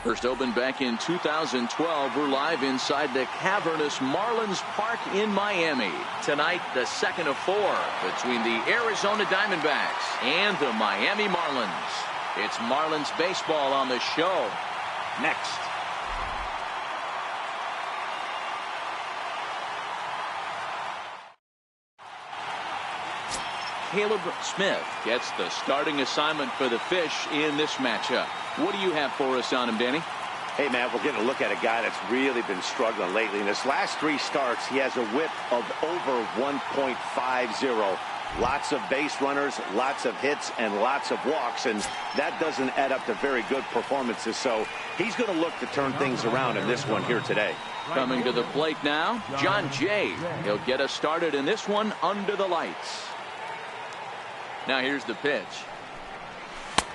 First opened back in 2012. We're live inside the cavernous Marlins Park in Miami. Tonight, the second of 4 between the Arizona Diamondbacks and the Miami Marlins. It's Marlins baseball on the show. Next. Caleb Smith gets the starting assignment for the Fish in this matchup. What do you have for us on him, Danny? Hey, man, we're getting a look at a guy that's really been struggling lately. In his last 3 starts, he has a whip of over 1.50. Lots of base runners, lots of hits, and lots of walks, and that doesn't add up to very good performances. So he's going to look to turn things around in this one here today. Coming to the plate now, John Jay. He'll get us started in this one under the lights. Now here's the pitch.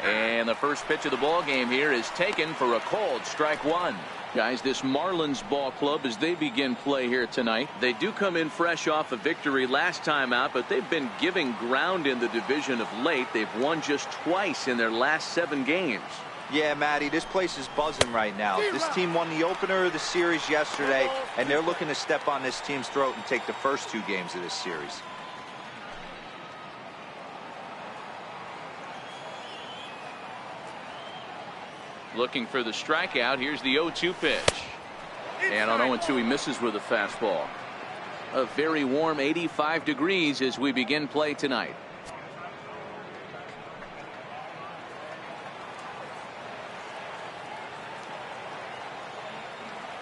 And the first pitch of the ball game here is taken for a cold strike 1. Guys, this Marlins ball club, as they begin play here tonight, they do come in fresh off a victory last time out, but they've been giving ground in the division of late. They've won just twice in their last 7 games. Yeah, Matty, this place is buzzing right now. This team won the opener of the series yesterday, and they're looking to step on this team's throat and take the first 2 games of this series. Looking for the strikeout. Here's the 0-2 pitch. And on 0-2, he misses with a fastball. A very warm 85 degrees as we begin play tonight.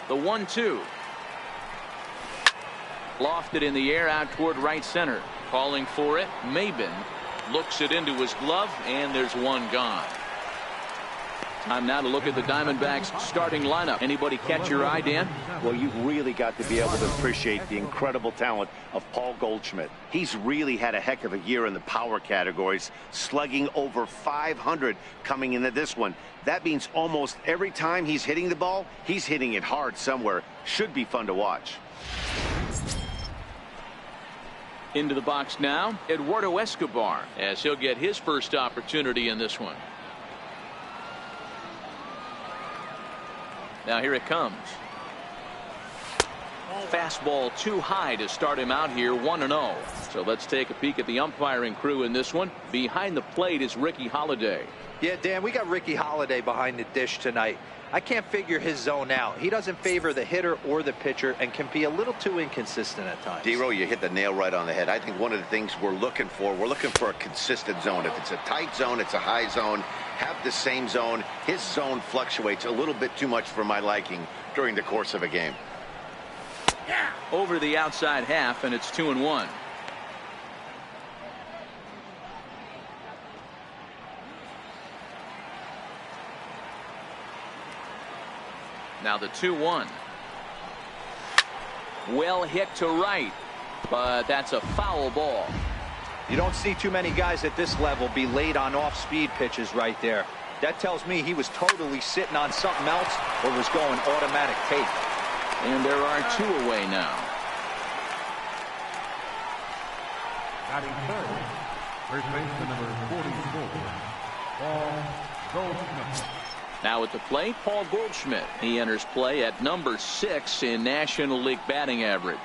The 1-2. Lofted in the air out toward right center. Calling for it, Maben looks it into his glove, and there's one gone. Time now to look at the Diamondbacks starting lineup. Anybody catch your eye, Dan? Well, you've really got to be able to appreciate the incredible talent of Paul Goldschmidt. He's really had a heck of a year in the power categories, slugging over 500 coming into this one. That means almost every time he's hitting the ball, he's hitting it hard somewhere. Should be fun to watch. Into the box now, Eduardo Escobar, as he'll get his first opportunity in this one. Now here it comes. Fastball too high to start him out here, 1-0. So let's take a peek at the umpiring crew in this one. Behind the plate is Ricky Holiday. Yeah, Dan, we got Ricky Holiday behind the dish tonight. I can't figure his zone out. He doesn't favor the hitter or the pitcher and can be a little too inconsistent at times. D-Row, you hit the nail right on the head. I think one of the things we're looking for a consistent zone. If it's a tight zone, it's a high zone. Have the same zone. His zone fluctuates a little bit too much for my liking during the course of a game. Over the outside half, and it's 2-1. Now the 2-1. Well hit to right, but that's a foul ball. You don't see too many guys at this level be late on off-speed pitches right there. That tells me he was totally sitting on something else or was going automatic take. And there are 2 away now. Batting third, first baseman number 44, Paul Goldschmidt. Now at the plate, Paul Goldschmidt. He enters play at number 6 in National League batting average.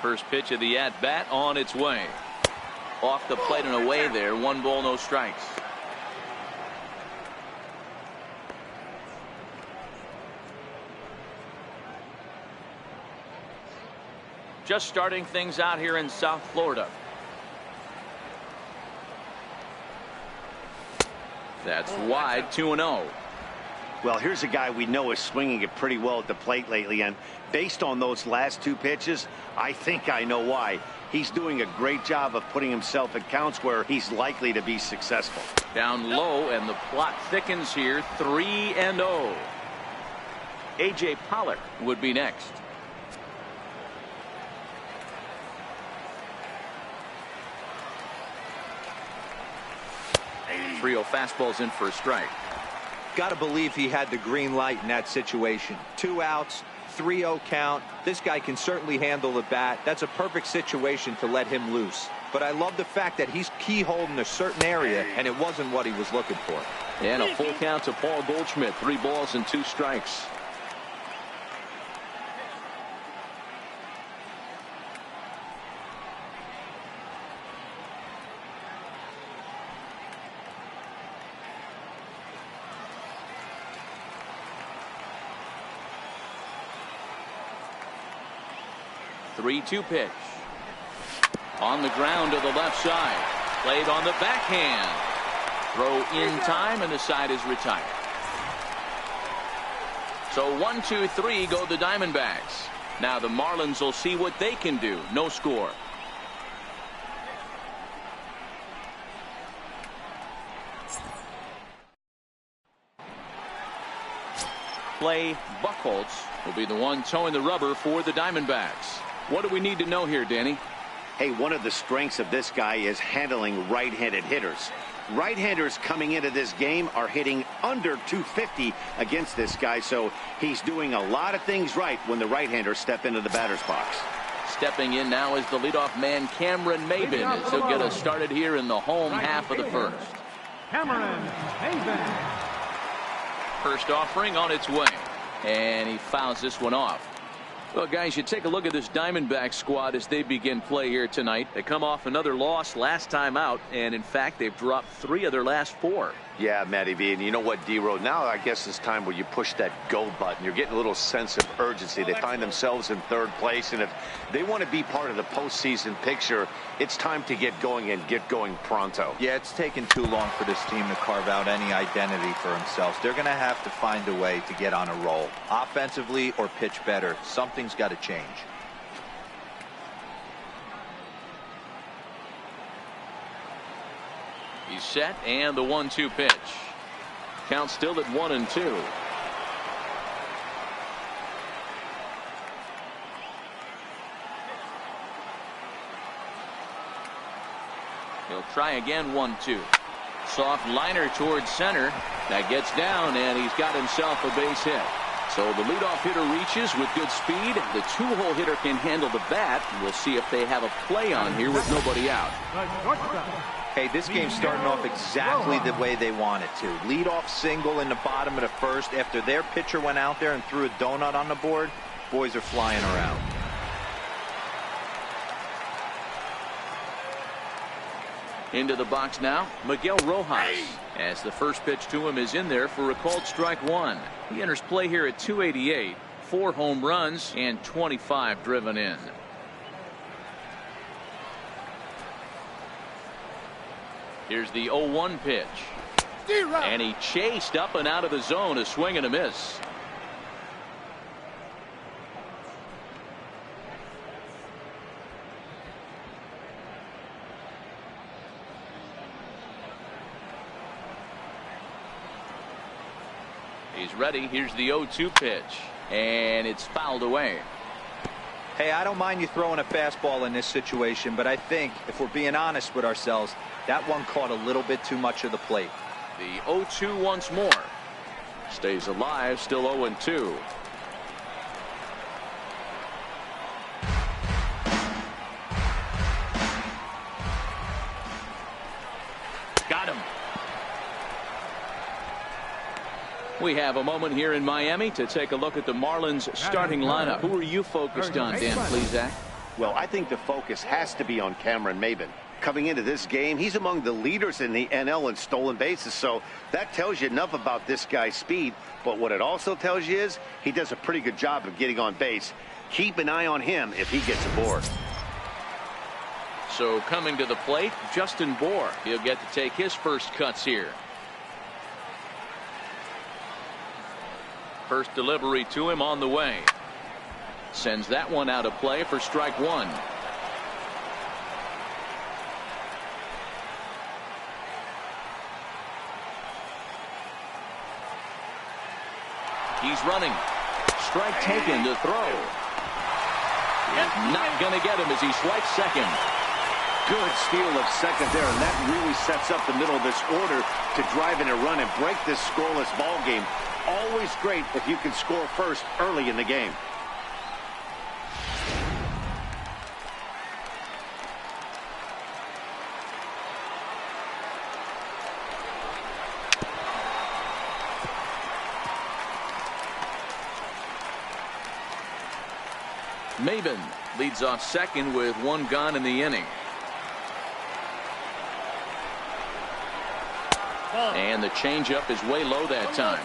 First pitch of the at-bat on its way. Off the plate and away there. 1 ball, no strikes. Just starting things out here in South Florida. That's wide, 2-0. Well, here's a guy we know is swinging it pretty well at the plate lately, and based on those last 2 pitches, I think I know why. He's doing a great job of putting himself at counts where he's likely to be successful. Down low, and the plot thickens here, 3-0. A.J. Pollock would be next. Trio fastballs in for a strike. Got to believe he had the green light in that situation. 2 outs, 3-0 count. This guy can certainly handle the bat. That's a perfect situation to let him loose. But I love the fact that he's keyholed in a certain area, and it wasn't what he was looking for. And a full count to Paul Goldschmidt. 3 balls and 2 strikes. Three-2 pitch. On the ground to the left side. Played on the backhand. Throw in time, and the side is retired. So 1-2-3 go the Diamondbacks. Now the Marlins will see what they can do. No score. Clay Buchholz will be the one towing the rubber for the Diamondbacks. What do we need to know here, Danny? Hey, one of the strengths of this guy is handling right-handed hitters. Right-handers coming into this game are hitting under 250 against this guy, so he's doing a lot of things right when the right-handers step into the batter's box. Stepping in now is the leadoff man, Cameron Maybin, as he'll get us started here in the home half of the first. Cameron Maybin. First offering on its way, and he fouls this one off. Well, guys, you take a look at this Diamondback squad as they begin play here tonight. They come off another loss last time out, and in fact, they've dropped 3 of their last 4. Yeah, Matty V, and you know what, D-Road, now I guess it's time where you push that go button. You're getting a little sense of urgency. They find themselves in 3rd place, and if they want to be part of the postseason picture, it's time to get going and get going pronto. Yeah, it's taken too long for this team to carve out any identity for themselves. They're going to have to find a way to get on a roll, offensively or pitch better. Something's got to change. He's set, and the 1-2 pitch. Count still at 1-2. He'll try again. 1-2. Soft liner towards center. That gets down, and he's got himself a base hit. So the leadoff hitter reaches with good speed. The 2-hole hitter can handle the bat. We'll see if they have a play on here with nobody out. Hey, this game's starting off exactly the way they want it to. Lead-off single in the bottom of the first. After their pitcher went out there and threw a donut on the board, boys are flying around. Into the box now, Miguel Rojas. As the first pitch to him is in there for a called strike 1. He enters play here at 288. 4 home runs and 25 driven in. Here's the 0-1 pitch. And he chased up and out of the zone. A swing and a miss. He's ready. Here's the 0-2 pitch. And it's fouled away. Hey, I don't mind you throwing a fastball in this situation, but I think, if we're being honest with ourselves, that one caught a little bit too much of the plate. The 0-2 once more. Stays alive, still 0-2. Got him. We have a moment here in Miami to take a look at the Marlins starting lineup. Who are you focused on, Dan Plesac? Well, I think the focus has to be on Cameron Maybin. Coming into this game, he's among the leaders in the NL in stolen bases, so that tells you enough about this guy's speed. But what it also tells you is he does a pretty good job of getting on base. Keep an eye on him if he gets aboard. So coming to the plate, Justin Bour. He'll get to take his first cuts here. First delivery to him on the way. Sends that one out of play for strike 1. He's running. Strike taken to throw. He's not going to get him as he swipes second. Good steal of second there, and that really sets up the middle of this order to drive in a run and break this scoreless ball game. Always great if you can score first early in the game. Maben leads off second with one gone in the inning. And the changeup is way low that time.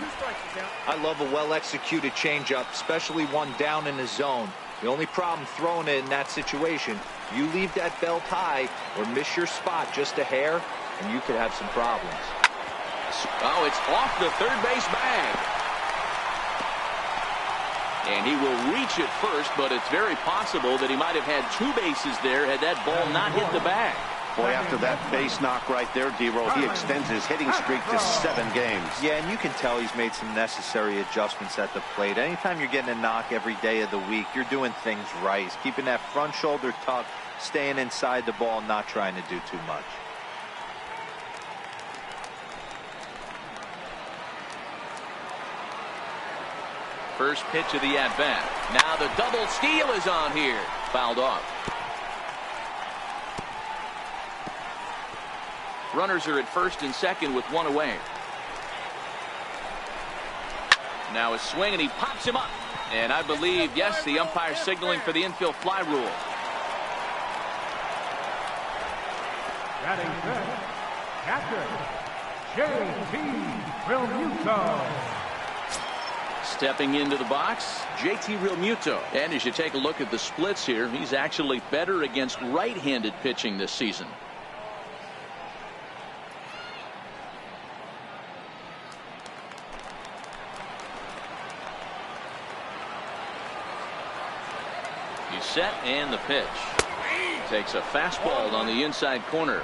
I love a well-executed changeup, especially one down in the zone. The only problem throwing it in that situation, you leave that belt high or miss your spot just a hair, and you could have some problems. Oh, it's off the third base bag. And he will reach it first, but it's very possible that he might have had two bases there had that ball not hit the bag. Boy, after that base knock right there, D-Roll, he extends his hitting streak to 7 games. Yeah, and you can tell he's made some necessary adjustments at the plate. Anytime you're getting a knock every day of the week, you're doing things right. He's keeping that front shoulder tucked, staying inside the ball, not trying to do too much. First pitch of the at-bat. Now the double steal is on here. Fouled off. Runners are at first and second with one away. Now a swing, and he pops him up. And I believe, yes, the umpire signaling for the infield fly rule. Batting fifth, catcher, J.T. Realmuto. Stepping into the box, J.T. Realmuto. And as you take a look at the splits here, he's actually better against right-handed pitching this season. He's set, and the pitch. Takes a fastball on the inside corner.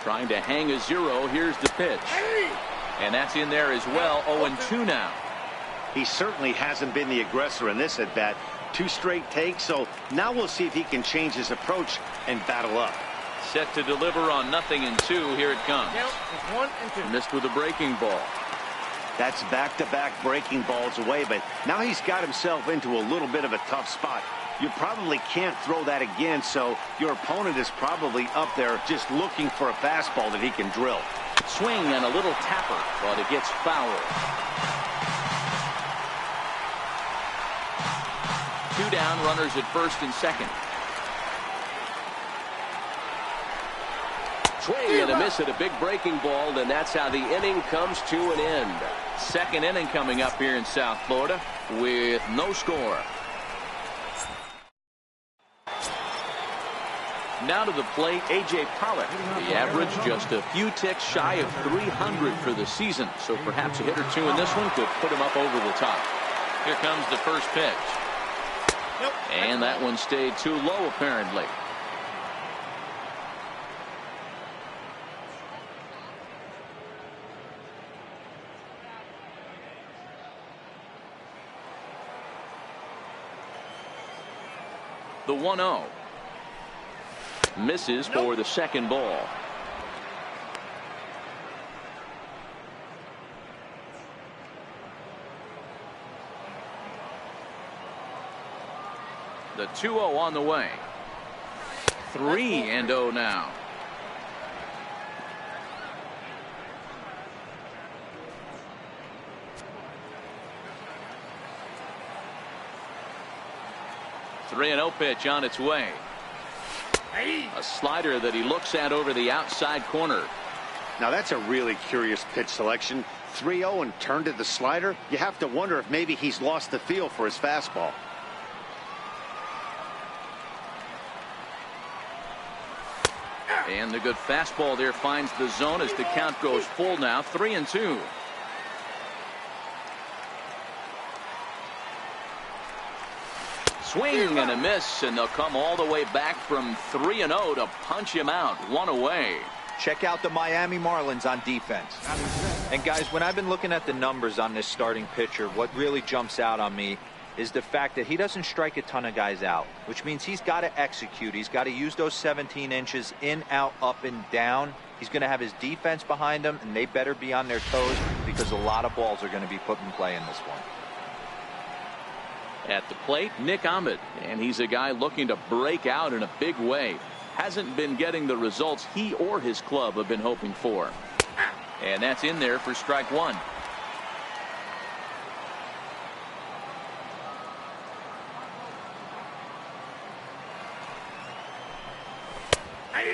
Trying to hang a 0. Here's the pitch. And that's in there as well. 0-2 now. He certainly hasn't been the aggressor in this at-bat. 2 straight takes, so now we'll see if he can change his approach and battle up. Set to deliver on 0-2. Here it comes. Count is 1 and 2. Missed with a breaking ball. That's back-to-back breaking balls away, but now he's got himself into a little bit of a tough spot. You probably can't throw that again, so your opponent is probably up there just looking for a fastball that he can drill. Swing and a little tapper, but it gets foul. 2 down, runners at first and second. Swing and a miss at a big breaking ball, and that's how the inning comes to an end. Second inning coming up here in South Florida with no score. Now to the plate, A.J. Pollock. The average just a few ticks shy of 300 for the season, so perhaps a hit or two in this one could put him up over the top. Here comes the first pitch. And that one stayed too low, apparently. The 1-0. Misses for the second ball. The 2-0 on the way. 3-0 now. The 3-0 pitch on its way. A slider that he looks at over the outside corner. Now that's a really curious pitch selection. 3-0 and turned to the slider. You have to wonder if maybe he's lost the feel for his fastball. And the good fastball there finds the zone as the count goes full now. 3-2. Swing and a miss, and they'll come all the way back from 3-0 to punch him out. One away. Check out the Miami Marlins on defense. And guys, when I've been looking at the numbers on this starting pitcher, what really jumps out on me is the fact that he doesn't strike a ton of guys out, which means he's got to execute. He's got to use those 17 inches in, out, up, and down. He's going to have his defense behind him, and they better be on their toes because a lot of balls are going to be put in play in this one. At the plate, Nick Ahmed, and he's a guy looking to break out in a big way. Hasn't been getting the results he or his club have been hoping for. And that's in there for strike one.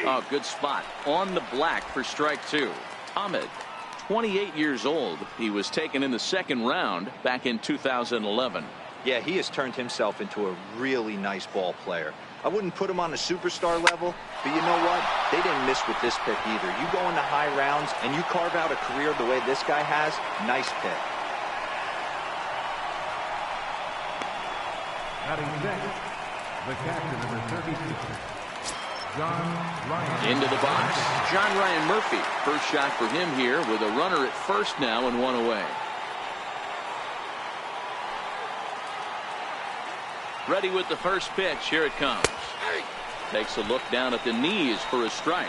Oh, good spot on the black for strike two. Ahmed, 28 years old. He was taken in the second round back in 2011. Yeah, he has turned himself into a really nice ball player. I wouldn't put him on a superstar level, but you know what? They didn't miss with this pick either. You go into high rounds and you carve out a career the way this guy has, nice pick. Batting next, the captain, number 36, John Ryan. Into the box, John Ryan Murphy. First shot for him here with a runner at first now and one away. Ready with the first pitch. Here it comes. Takes a look down at the knees for a strike.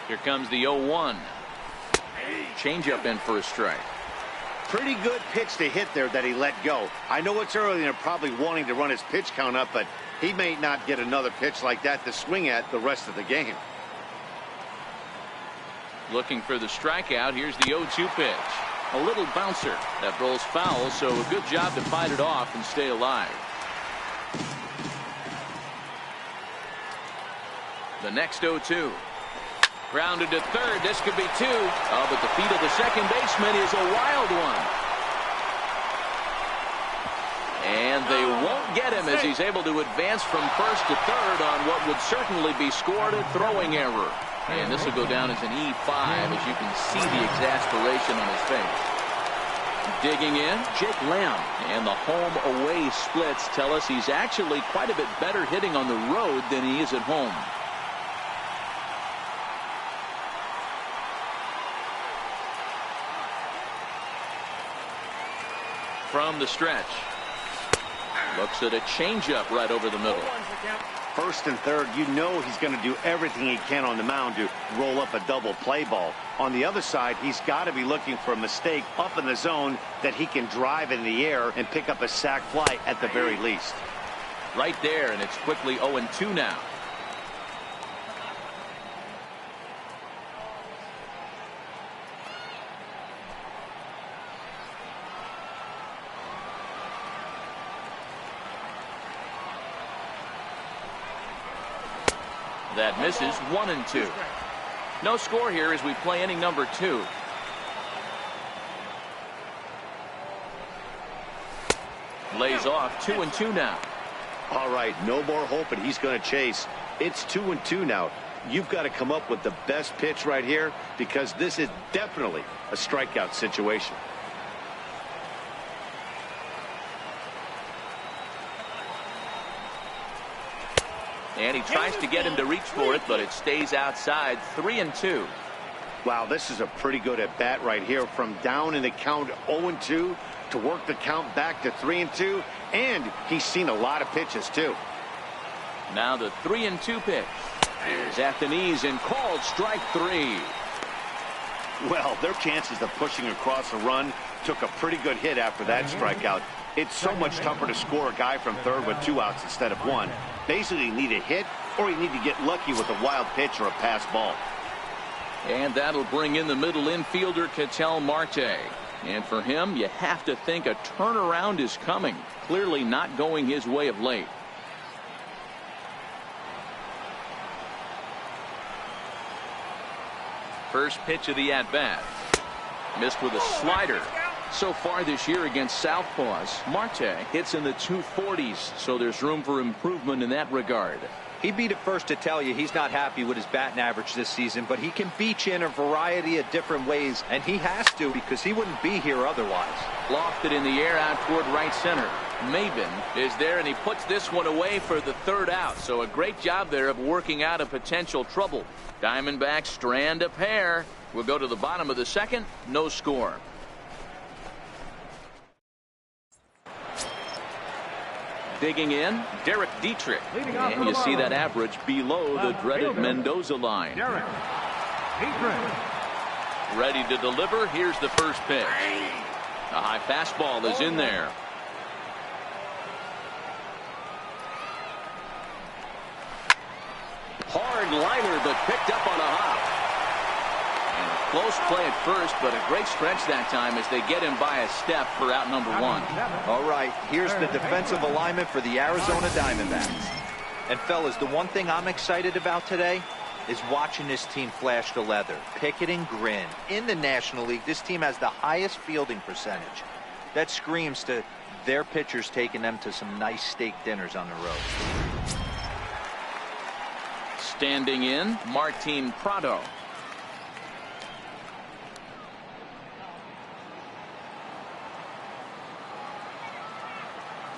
Here comes the 0-1. Changeup in for a strike. Pretty good pitch to hit there that he let go. I know it's early and they're probably wanting to run his pitch count up, but he may not get another pitch like that to swing at the rest of the game. Looking for the strikeout. Here's the 0-2 pitch. A little bouncer that rolls foul, so a good job to fight it off and stay alive. The next 0-2. Grounded to third. This could be two. Oh, but the feet of the second baseman is a wild one. And they won't get him as he's able to advance from first to third on what would certainly be scored a throwing error. And this will go down as an E5 as you can see the exasperation on his face. Digging in, Jake Lamb. And the home-away splits tell us he's actually quite a bit better hitting on the road than he is at home. From the stretch. Looks at a changeup right over the middle. First and third, you know he's going to do everything he can on the mound to roll up a double play ball. On the other side, he's got to be looking for a mistake up in the zone that he can drive in the air and pick up a sac fly at the very least. Right there, and it's quickly 0-2 now. That misses. 1-2. No score here as we play inning number 2. Lays off. 2-2 now. All right, no more hope, and he's going to chase. It's 2-2 now. You've got to come up with the best pitch right here because this is definitely a strikeout situation. And he tries to get him to reach for it, but it stays outside. 3-2. Wow, this is a pretty good at bat right here from down in the count 0-2 to work the count back to 3-2. And he's seen a lot of pitches, too. Now the 3-2 pitch is at the knees and called strike 3. Well, their chances of pushing across a run took a pretty good hit after that strikeout. It's so much tougher to score a guy from third with 2 outs instead of 1. Basically, you need a hit or you need to get lucky with a wild pitch or a pass ball. And that'll bring in the middle infielder, Ketel Marte. And for him, you have to think a turnaround is coming. Clearly not going his way of late. First pitch of the at-bat. Missed with a slider. So far this year against southpaws, Marte hits in the 240s, so there's room for improvement in that regard. He'd be the first to tell you he's not happy with his batting average this season, but he can beat you in a variety of different ways, and he has to because he wouldn't be here otherwise. Lofted in the air out toward right center. Maben is there, and he puts this one away for the third out. So a great job there of working out a potential trouble. Diamondbacks strand a pair. We'll go to the bottom of the second. No score. Digging in, Derek Dietrich. And you see that average below the dreaded Mendoza line. Derek Dietrich. Ready to deliver. Here's the first pitch. A high fastball is in there. Hard liner, but picked up on a hop. And a close play at first, but a great stretch that time as they get him by a step for out number one. All right, here's the defensive alignment for the Arizona Diamondbacks. And fellas, the one thing I'm excited about today is watching this team flash the leather. Picket and grin. In the National League, this team has the highest fielding percentage. That screams to their pitchers taking them to some nice steak dinners on the road. Standing in, Martin Prado.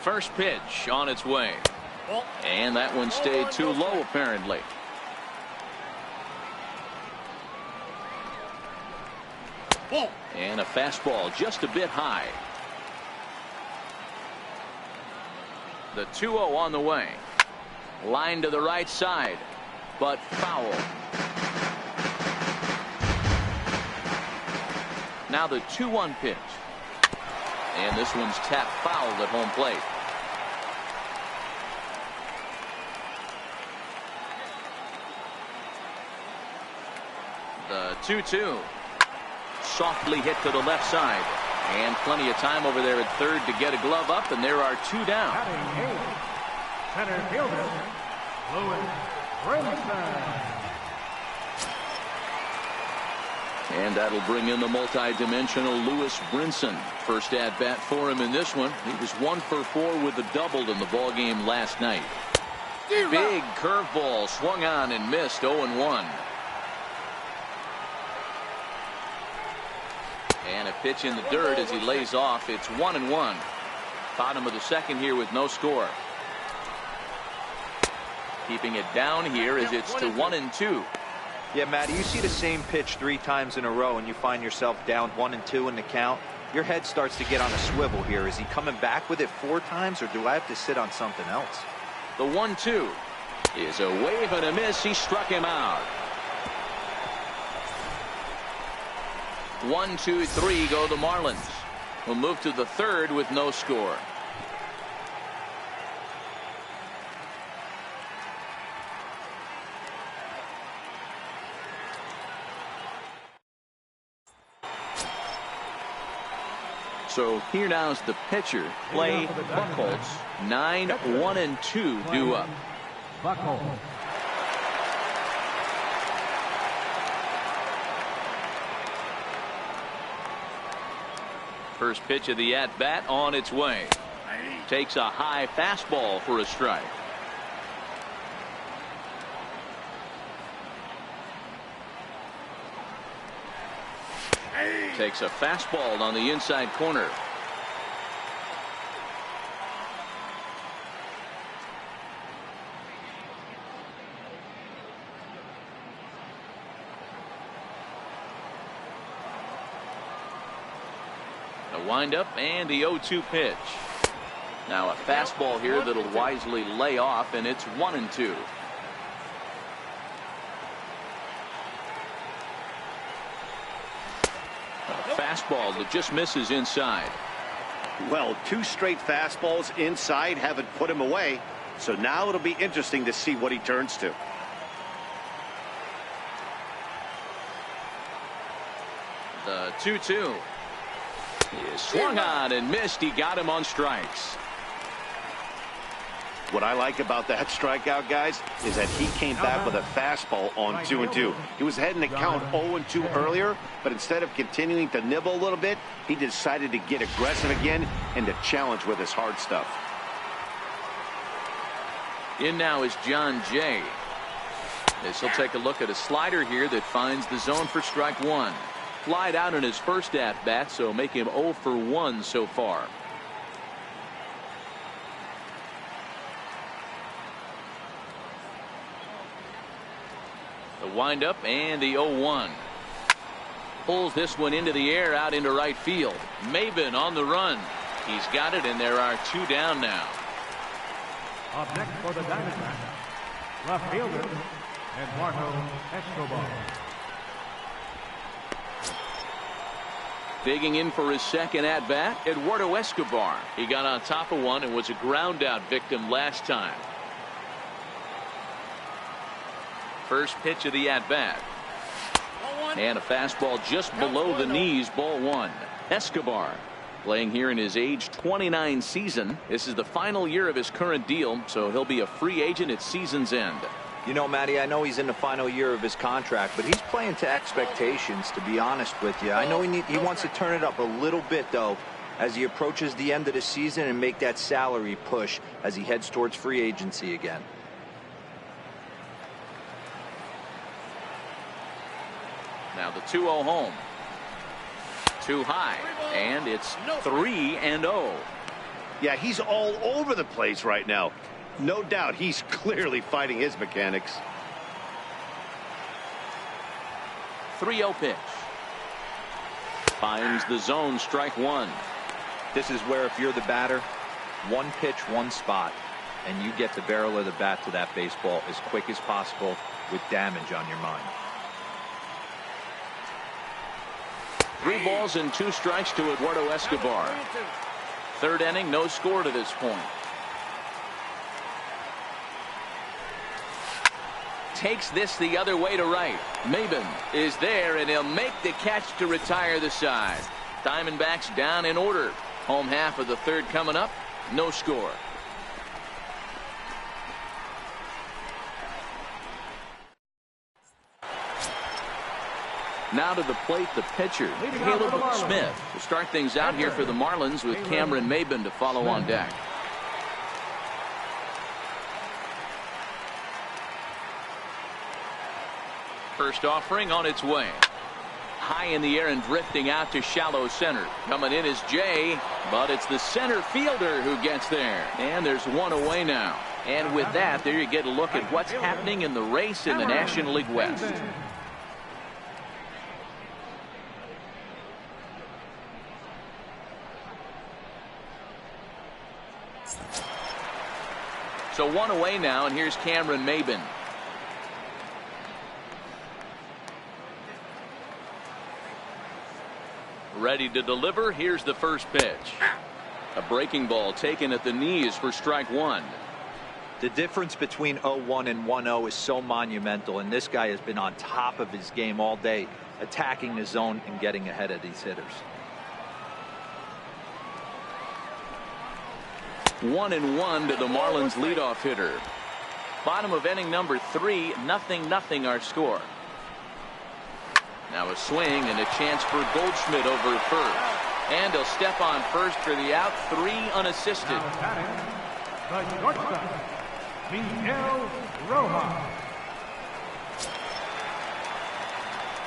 First pitch on its way. And that one stayed too low, apparently. And a fastball just a bit high. The 2-0 on the way. Line to the right side, but foul. Now the 2-1 pitch. And this one's tapped foul at home plate. The 2-2. Softly hit to the left side. And plenty of time over there at third to get a glove up, and there are two down. Batting eighth, center fielder, Louis Brinson. And that'll bring in the multi-dimensional Louis Brinson. First at bat for him in this one. He was 1 for 4 with a double in the ball game last night. Big curveball swung on and missed. 0-1. And a pitch in the dirt as he lays off. It's 1-1. Bottom of the second here with no score. Keeping it down here as it's to 1-2. Yeah, Matty, you see the same pitch 3 times in a row and you find yourself down 1-2 in the count. Your head starts to get on a swivel here. Is he coming back with it 4 times, or do I have to sit on something else? The 1-2 is a wave and a miss. He struck him out. 1, 2, 3 go the Marlins. We'll move to the third with no score. So here now is the pitcher, Clay Buchholz. 9, 1, and 2 due up. Buchholz. First pitch of the at-bat on its way. Takes a high fastball for a strike. Takes a fastball on the inside corner. A windup and the 0-2 pitch. Now a fastball here that'll wisely lay off, and it's 1-2. Fastball that just misses inside. Well, 2 straight fastballs inside haven't put him away. So now it'll be interesting to see what he turns to. The 2-2 is swung on and missed. He got him on strikes. What I like about that strikeout, guys, is that he came back with a fastball on 2-2. He was ahead in the count 0-2 earlier, but instead of continuing to nibble a little bit, he decided to get aggressive again and to challenge with his hard stuff. In now is John Jay. This will take a look at a slider here that finds the zone for strike one. Flied out in his first at bat, so make him 0 for 1 so far. The windup and the 0-1. Pulls this one into the air out into right field. Maben on the run. He's got it, and there are 2 down now. Up next for the Diamondbacks, left fielder, Eduardo Escobar. Digging in for his second at bat, Eduardo Escobar. He got on top of one and was a ground out victim last time. First pitch of the at bat. And a fastball just below the knees, ball 1. Escobar playing here in his age 29 season. This is the final year of his current deal, so he'll be a free agent at season's end. You know, Matty, I know he's in the final year of his contract, but he's playing to expectations, to be honest with you. I know he wants to turn it up a little bit, though, as he approaches the end of the season and make that salary push as he heads towards free agency again. Now the 2-0 home. Too high, and it's 3-0. Yeah, he's all over the place right now. No doubt he's clearly fighting his mechanics. 3-0 pitch. Finds the zone, strike 1. This is where, if you're the batter, one pitch, one spot, and you get the barrel of the bat to that baseball as quick as possible with damage on your mind. 3 balls and 2 strikes to Eduardo Escobar. Third inning, no score to this point. Takes this the other way to right. Maben is there, and he'll make the catch to retire the side. Diamondbacks down in order. Home half of the third coming up. No score. Now to the plate, the pitcher, Caleb Smith. To start things out here for the Marlins with Cameron Maben to follow on deck. First offering on its way. High in the air and drifting out to shallow center. Coming in is Jay, but it's the center fielder who gets there. And there's 1 away now. And with that, there you get a look at what's happening in the race in the National League West. So 1 away now, and here's Cameron Maben. Ready to deliver. Here's the first pitch. A breaking ball taken at the knees for strike 1. The difference between 0-1 and 1-0 is so monumental, and this guy has been on top of his game all day, attacking the zone and getting ahead of these hitters. 1-1 to the Marlins leadoff hitter. Bottom of inning number 3, 0-0 our score. Now a swing and a chance for Goldschmidt over first. And he'll step on first for the out, 3 unassisted. The shortstop, Miguel Rojas.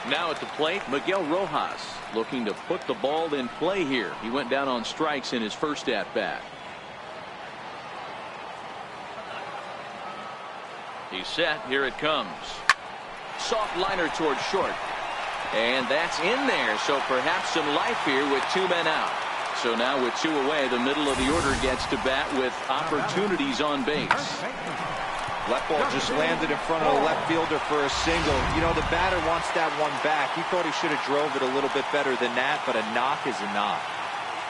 Now at the plate, Miguel Rojas looking to put the ball in play here. He went down on strikes in his first at bat. He's set. Here it comes. Soft liner towards short. And that's in there. So perhaps some life here with 2 men out. So now with 2 away, the middle of the order gets to bat with opportunities on base. Left ball just landed in front of the left fielder for a single. You know, the batter wants that one back. He thought he should have drove it a little bit better than that, but a knock is a knock.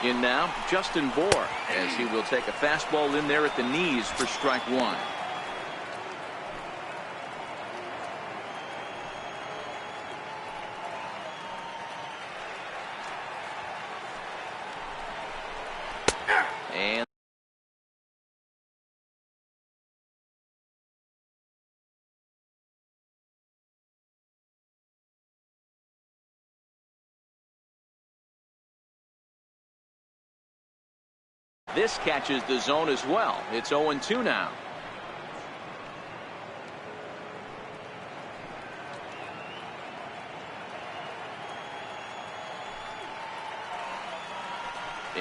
In now, Justin Bour, as he will take a fastball in there at the knees for strike 1. And this catches the zone as well. It's 0-2 now.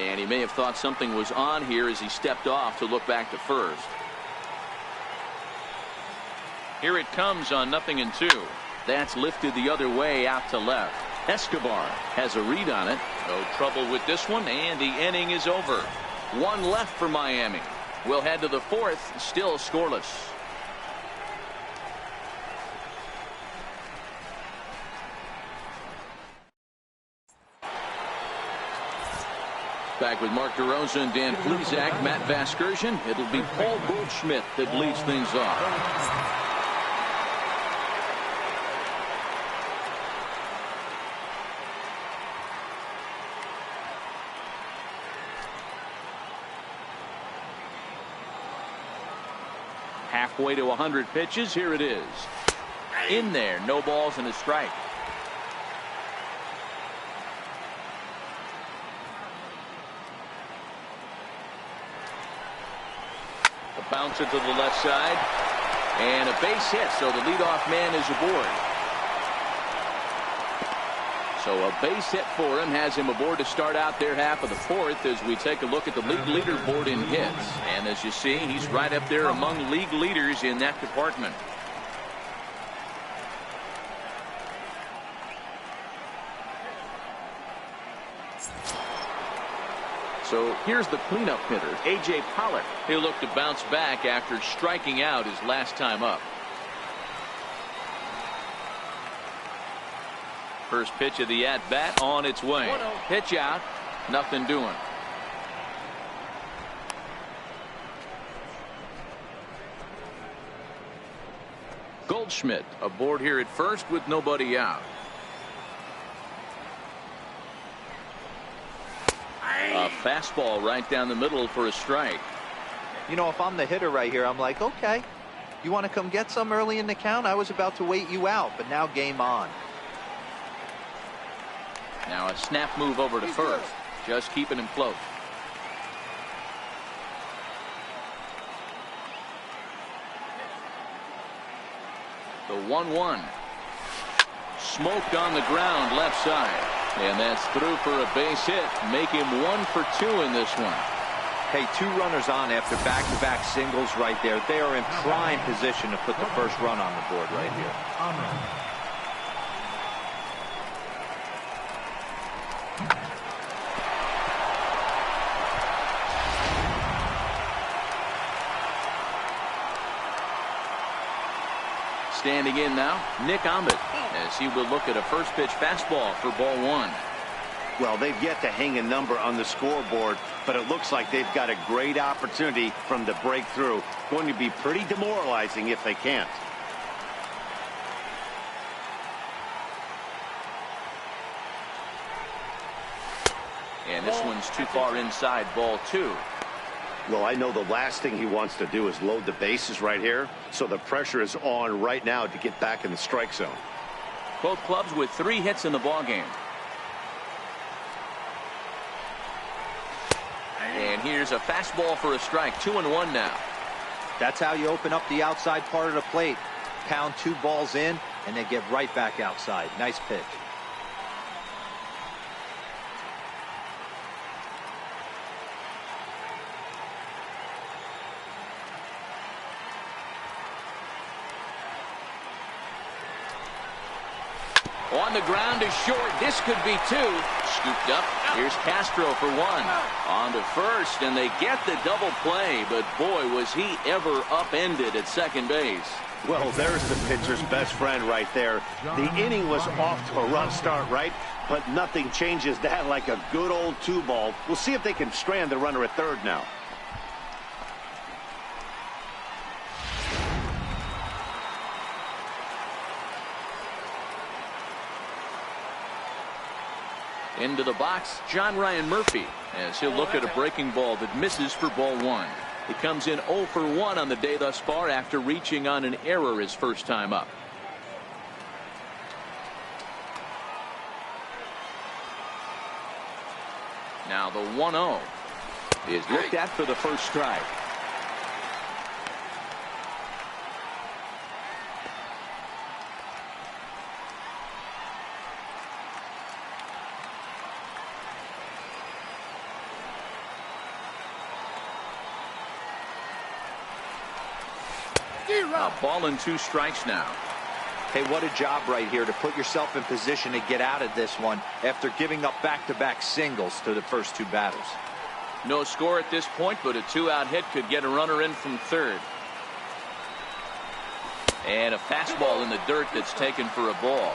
And he may have thought something was on here as he stepped off to look back to first. Here it comes on 0-2. That's lifted the other way out to left. Escobar has a read on it. No trouble with this one, and the inning is over. One left for Miami. We'll head to the fourth, still scoreless. Back with Mark DeRosa and Dan Plesac, Matt Vasgersian. It'll be Paul Goldschmidt that leads things off. Halfway to 100 pitches. Here it is. In there. No balls and a strike. A bouncer to the left side. And a base hit, so the leadoff man is aboard. So a base hit for him has him aboard to start out their half of the fourth as we take a look at the league leaderboard in hits. And as you see, he's right up there among league leaders in that department. So here's the cleanup hitter, A.J. Pollock. He'll look to bounce back after striking out his last time up. First pitch of the at-bat on its way. Pitch out. Nothing doing. Goldschmidt aboard here at first with nobody out. A fastball right down the middle for a strike. You know, if I'm the hitter right here, I'm like, okay, you want to come get some early in the count? I was about to wait you out, but now game on. Now a snap move over to first. Just keeping him close. The 1-1. Smoked on the ground left side. And that's through for a base hit. Make him 1 for 2 in this one. Hey, 2 runners on after back-to-back singles right there. They are in prime position to put the first run on the board right here. Standing in now, Nick Ahmed, as he will look at a first pitch fastball for ball 1. Well, they've yet to hang a number on the scoreboard, but it looks like they've got a great opportunity from the breakthrough. Going to be pretty demoralizing if they can't. And this one's too far inside, ball 2. Well, I know the last thing he wants to do is load the bases right here, so the pressure is on right now to get back in the strike zone. Both clubs with 3 hits in the ballgame. And here's a fastball for a strike. 2-1 now. That's how you open up the outside part of the plate. Pound 2 balls in and then get right back outside. Nice pitch. On the ground is short. This could be 2. Scooped up. Here's Castro for 1. On to first, and they get the double play. But boy, was he ever upended at second base. Well, there's the pitcher's best friend right there. The inning was off to a rough start, right? But nothing changes that like a good old 2-ball. We'll see if they can strand the runner at third now. Into the box, John Ryan Murphy, as he'll look at a breaking ball that misses for ball 1. He comes in 0 for 1 on the day thus far after reaching on an error his first time up. Now the 1-0 is looked at for the first strike. Ball and 2 strikes now. Hey, what a job right here to put yourself in position to get out of this one after giving up back-to-back singles to the first 2 batters. No score at this point, but a 2-out hit could get a runner in from third. And a fastball in the dirt that's taken for a ball.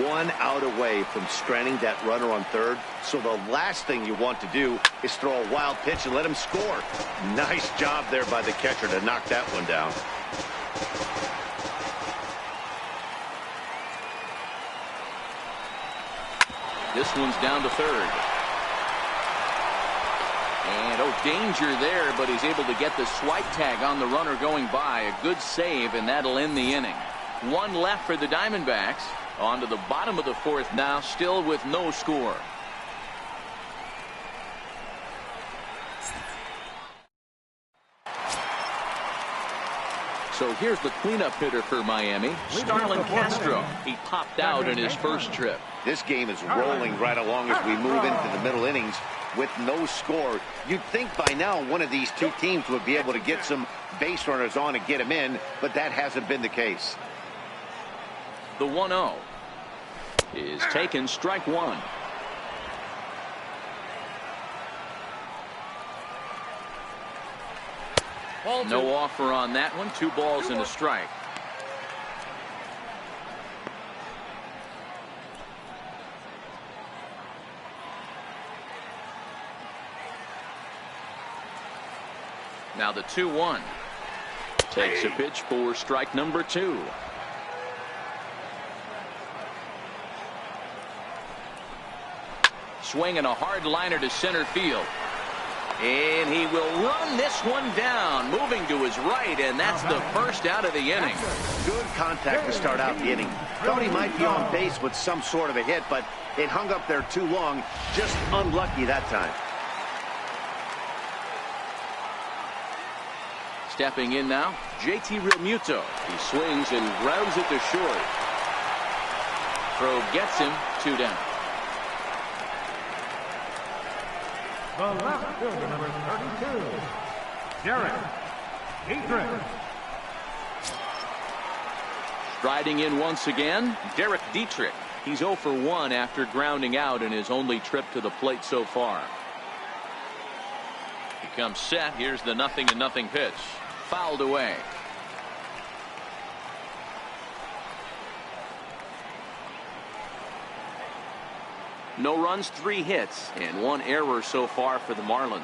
1 out away from stranding that runner on third. So the last thing you want to do is throw a wild pitch and let him score. Nice job there by the catcher to knock that one down. This one's down to third. And danger there, but he's able to get the swipe tag on the runner going by. A good save, and that'll end the inning. 1 left for the Diamondbacks. On to the bottom of the 4th now, still with no score. So here's the cleanup hitter for Miami, Starlin Castro. He popped out in his first trip. This game is rolling right along as we move into the middle innings with no score. You'd think by now one of these 2 teams would be able to get some base runners on and get them in, but that hasn't been the case. The 1-0 is taken, strike 1. No offer on that one. 2 balls and a strike. Now the 2-1 takes a pitch for strike number 2. Swinging a hard liner to center field. And he will run this one down, moving to his right, and that's the first out of the inning. Good contact to start out the inning. Thought he might be on base with some sort of a hit, but it hung up there too long. Just unlucky that time. Stepping in now, JT Realmuto. He swings and grounds it to short. Throw gets him, 2 down. The left fielder, number 32, Derek Dietrich. Striding in once again, Derek Dietrich. He's 0 for 1 after grounding out in his only trip to the plate so far. He comes set. Here's the 0-0 pitch. Fouled away. No runs, 3 hits, and 1 error so far for the Marlins.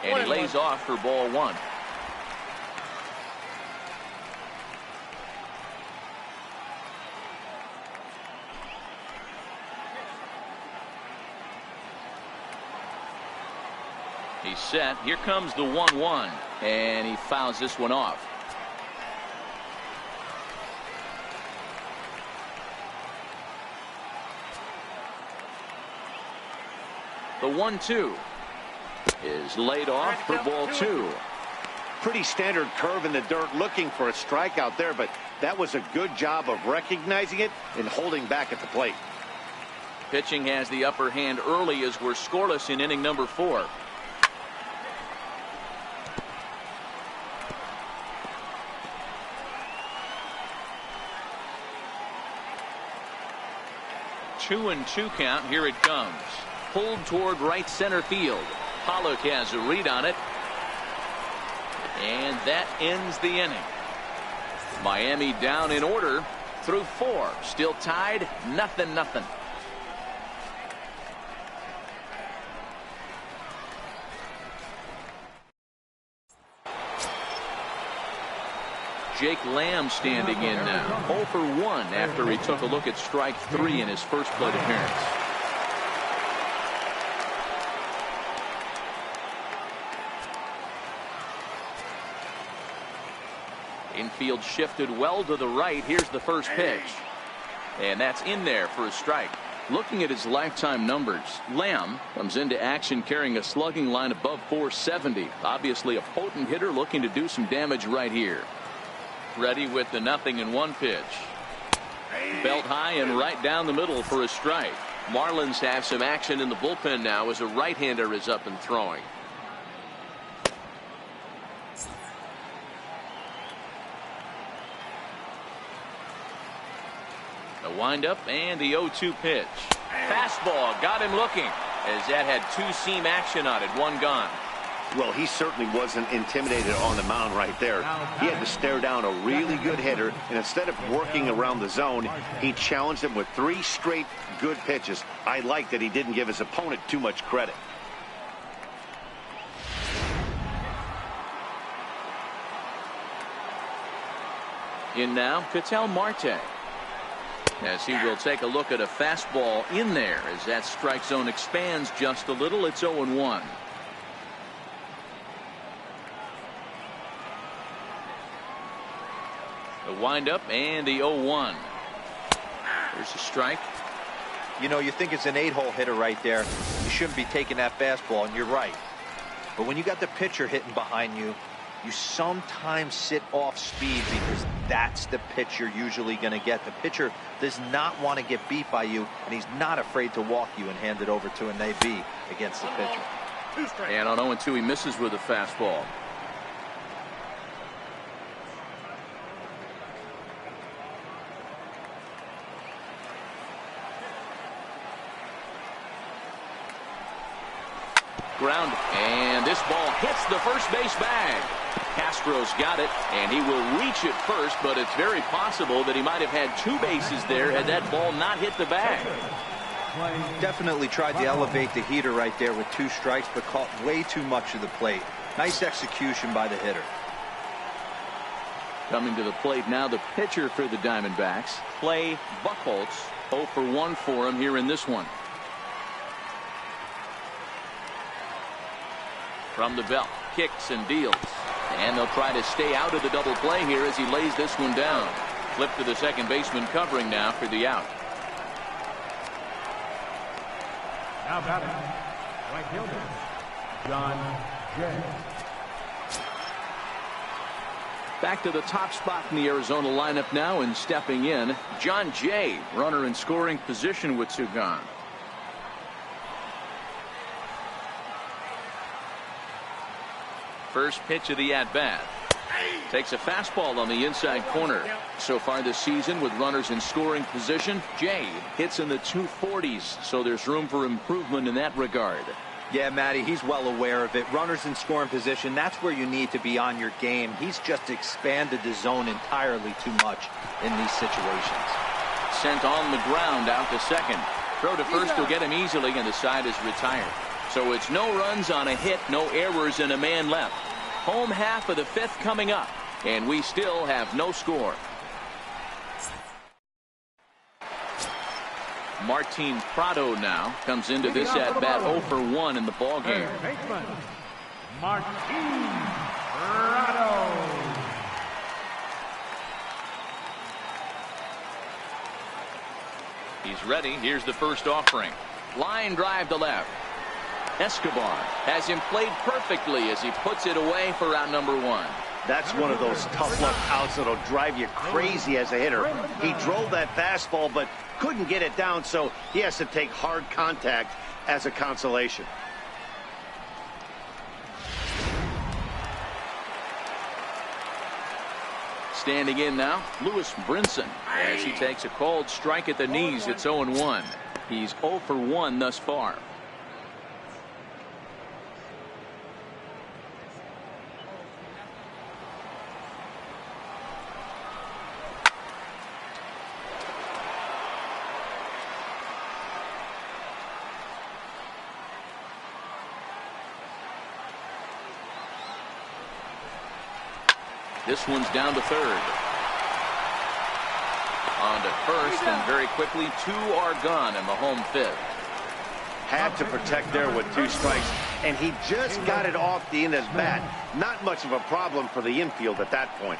And he lays off for ball 1. He's set. Here comes the 1-1, and he fouls this one off. The 1-2 is laid off for ball 2. Pretty standard curve in the dirt, looking for a strikeout there, but that was a good job of recognizing it and holding back at the plate. Pitching has the upper hand early as we're scoreless in inning number 4. Two and 2 count. Here it comes. Pulled toward right center field. Pollock has a read on it. And that ends the inning. Miami down in order through 4. Still tied, 0-0. Jake Lamb standing in now. 0 for 1 after he took a look at strike 3 in his first plate appearance. Infield shifted well to the right. Here's the first pitch. And that's in there for a strike. Looking at his lifetime numbers, Lamb comes into action carrying a slugging line above 470. Obviously a potent hitter looking to do some damage right here. Ready with the 0-1 pitch. Belt high and right down the middle for a strike. Marlins have some action in the bullpen now as a right-hander is up and throwing. The windup and the 0-2 pitch. Fastball got him looking, as that had two-seam action on it. One gone. Well, he certainly wasn't intimidated on the mound right there. He had to stare down a really good hitter, and instead of working around the zone, he challenged him with 3 straight good pitches. I like that he didn't give his opponent too much credit. In now, Ketel Marte, as he will take a look at a fastball in there as that strike zone expands just a little. It's 0-1. The windup and the 0-1. There's a strike. You know, you think it's an 8-hole hitter right there. You shouldn't be taking that fastball, and you're right. But when you got the pitcher hitting behind you, you sometimes sit off speed because that's the pitch you're usually going to get. The pitcher does not want to get beat by you, and he's not afraid to walk you and hand it over to an AB against the pitcher. And on 0-2, he misses with a fastball. Ground, and this ball hits the first base bag. Castro's got it, and he will reach it first, but it's very possible that he might have had 2 bases there had that ball not hit the bag. Definitely tried to elevate the heater right there with 2 strikes, but caught way too much of the plate. Nice execution by the hitter. Coming to the plate now, the pitcher for the Diamondbacks, Clay Buchholz. 0 for 1 for him here in this one. From the belt, kicks and deals. And they'll try to stay out of the double play here as he lays this one down. Flip to the second baseman covering now for the out. Now batting, right fielder, John Jay. Back to the top spot in the Arizona lineup now, and stepping in, John Jay, runner in scoring position with 2 gone. First pitch of the at-bat. Takes a fastball on the inside corner. So far this season with runners in scoring position, Jay hits in the 240s, so there's room for improvement in that regard. Yeah, Matty, he's well aware of it. Runners in scoring position, that's where you need to be on your game. He's just expanded the zone entirely too much in these situations. Sent on the ground out to second. Throw to first will get him easily, and the side is retired. So it's no runs on a hit, no errors, and a man left. Home half of the 5th coming up, and we still have no score. Martin Prado now comes into this at-bat 0 for 1 in the ballgame. Baseman, Martin Prado. He's ready. Here's the first offering. Line drive to left. Escobar has him played perfectly as he puts it away for out number 1. That's one of those tough luck outs that'll drive you crazy as a hitter. He drove that fastball but couldn't get it down, so he has to take hard contact as a consolation. Standing in now, Lewis Brinson, as he takes a called strike at the knees. It's 0-1. He's 0 for 1 thus far. This one's down to third. On to first, and very quickly 2 are gone in the home 5th. Had to protect there with 2 strikes, and he just got it off the end of his bat. Not much of a problem for the infield at that point.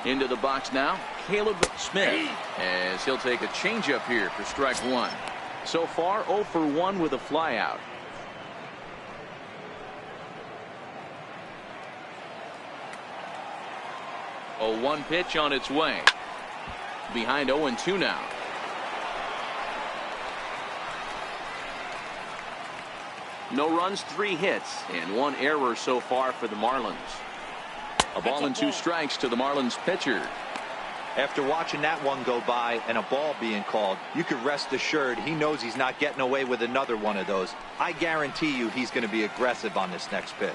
Into the box now, Caleb Smith, as he'll take a changeup here for strike 1. So far 0 for 1 with a flyout. A 1 pitch on its way. Behind 0-2 now. No runs, 3 hits, and 1 error so far for the Marlins. A ball and 2 strikes to the Marlins pitcher. After watching that one go by and a ball being called, you could rest assured he knows he's not getting away with another one of those. I guarantee you he's going to be aggressive on this next pitch.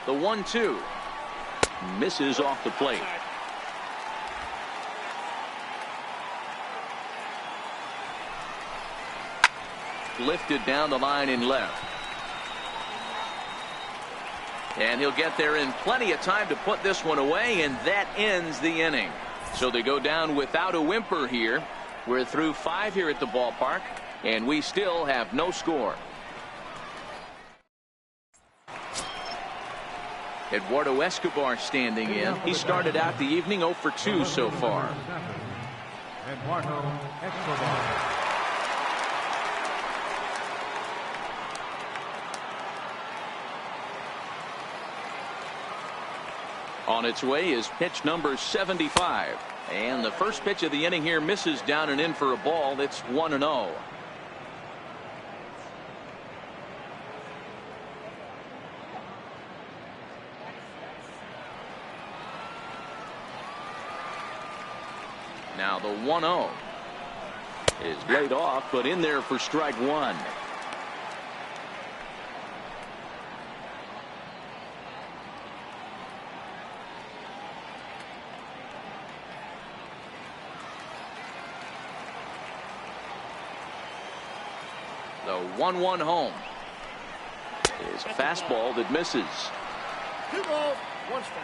The 1-2 misses off the plate. Lifted down the line in left. And he'll get there in plenty of time to put this one away, and that ends the inning. So they go down without a whimper here. We're through 5 here at the ballpark, and we still have no score. Eduardo Escobar standing in. He started out the evening 0 for 2 so far. Eduardo Escobar. On its way is pitch number 75. And the first pitch of the inning here misses down and in for a ball. That's 1-0. Now the 1-0 is laid off, but in there for strike 1. The 1-1 home is a fastball that misses. 2 balls, 1 strike.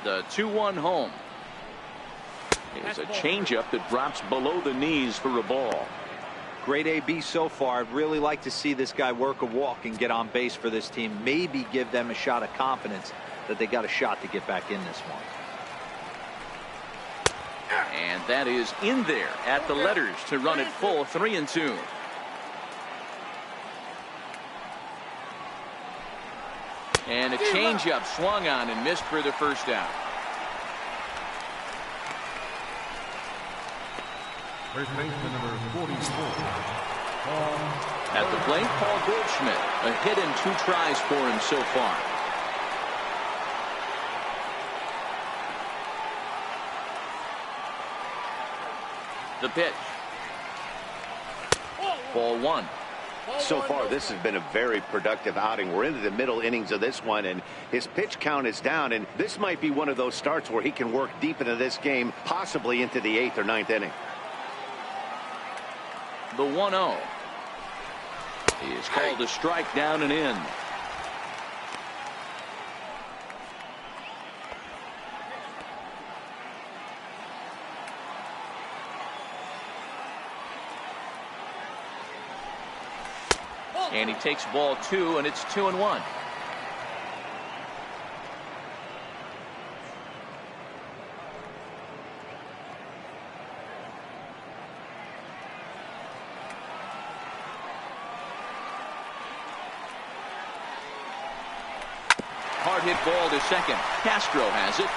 The 2-1 home is a changeup that drops below the knees for a ball. Great AB so far. I'd really like to see this guy work a walk and get on base for this team. Maybe give them a shot of confidence that they got a shot to get back in this one. And that is in there at the letters to run it full 3-2. And a changeup swung on and missed for the first out. First baseman number 44. At the plate, Paul Goldschmidt. A hit and 2 tries for him so far. The pitch. Ball 1. So far, this has been a very productive outing. We're into the middle innings of this one, and his pitch count is down, and this might be one of those starts where he can work deep into this game, possibly into the 8th or 9th inning. The 1-0 is called a strike down and in. And he takes ball 2, and it's 2-1. Hard hit ball to second. Castro has it.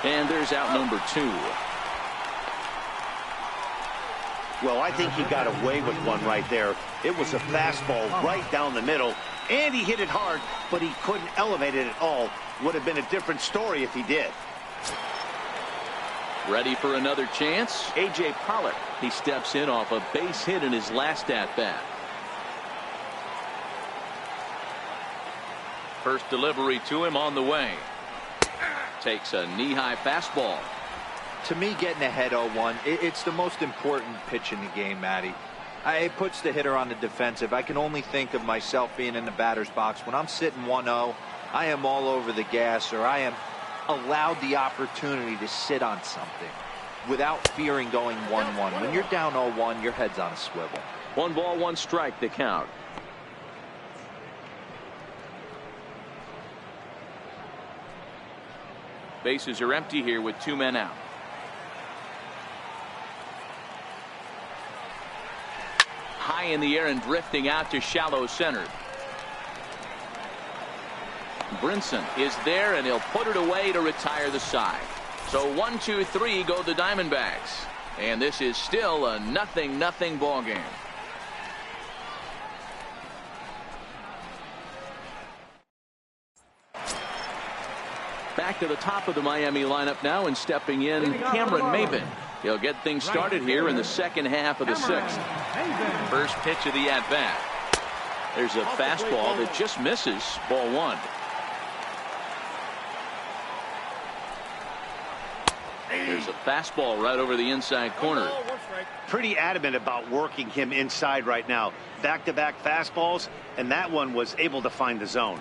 And there's out number 2. Well, I think he got away with one right there. It was a fastball right down the middle, and he hit it hard, but he couldn't elevate it at all. Would have been a different story if he did. Ready for another chance? A.J. Pollock. He steps in off a base hit in his last at-bat. First delivery to him on the way. Takes a knee-high fastball. To me, getting ahead 0-1, it's the most important pitch in the game, Matty. It puts the hitter on the defensive. I can only think of myself being in the batter's box. When I'm sitting 1-0, I am all over the gas, or I am allowed the opportunity to sit on something. without fearing going 1-1. When you're down 0-1, your head's on a swivel. 1 ball, 1 strike, the count. Bases are empty here with 2 men out. High in the air and drifting out to shallow center. Brinson is there, and he'll put it away to retire the side. So 1, 2, 3 go the Diamondbacks. And this is still a 0-0 ball game. Back to the top of the Miami lineup now, and stepping in Cameron Maben. He'll get things started here in the second half of the 6th. First pitch of the at-bat. There's a fastball that just misses. Ball 1. There's a fastball right over the inside corner. Pretty adamant about working him inside right now. Back-to-back fastballs, and that one was able to find the zone.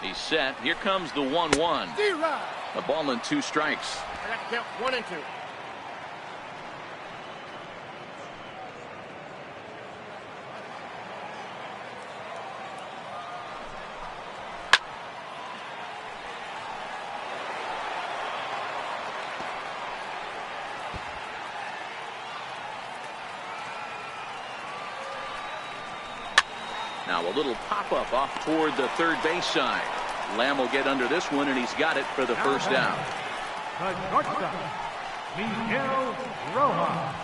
He's set. Here comes the 1-1. A ball and 2 strikes. I got to count 1 and 2. Now a little pop-up off toward the third base side. Lamb will get under this one, and he's got it for the first down. The shortstop, Miguel Rojas.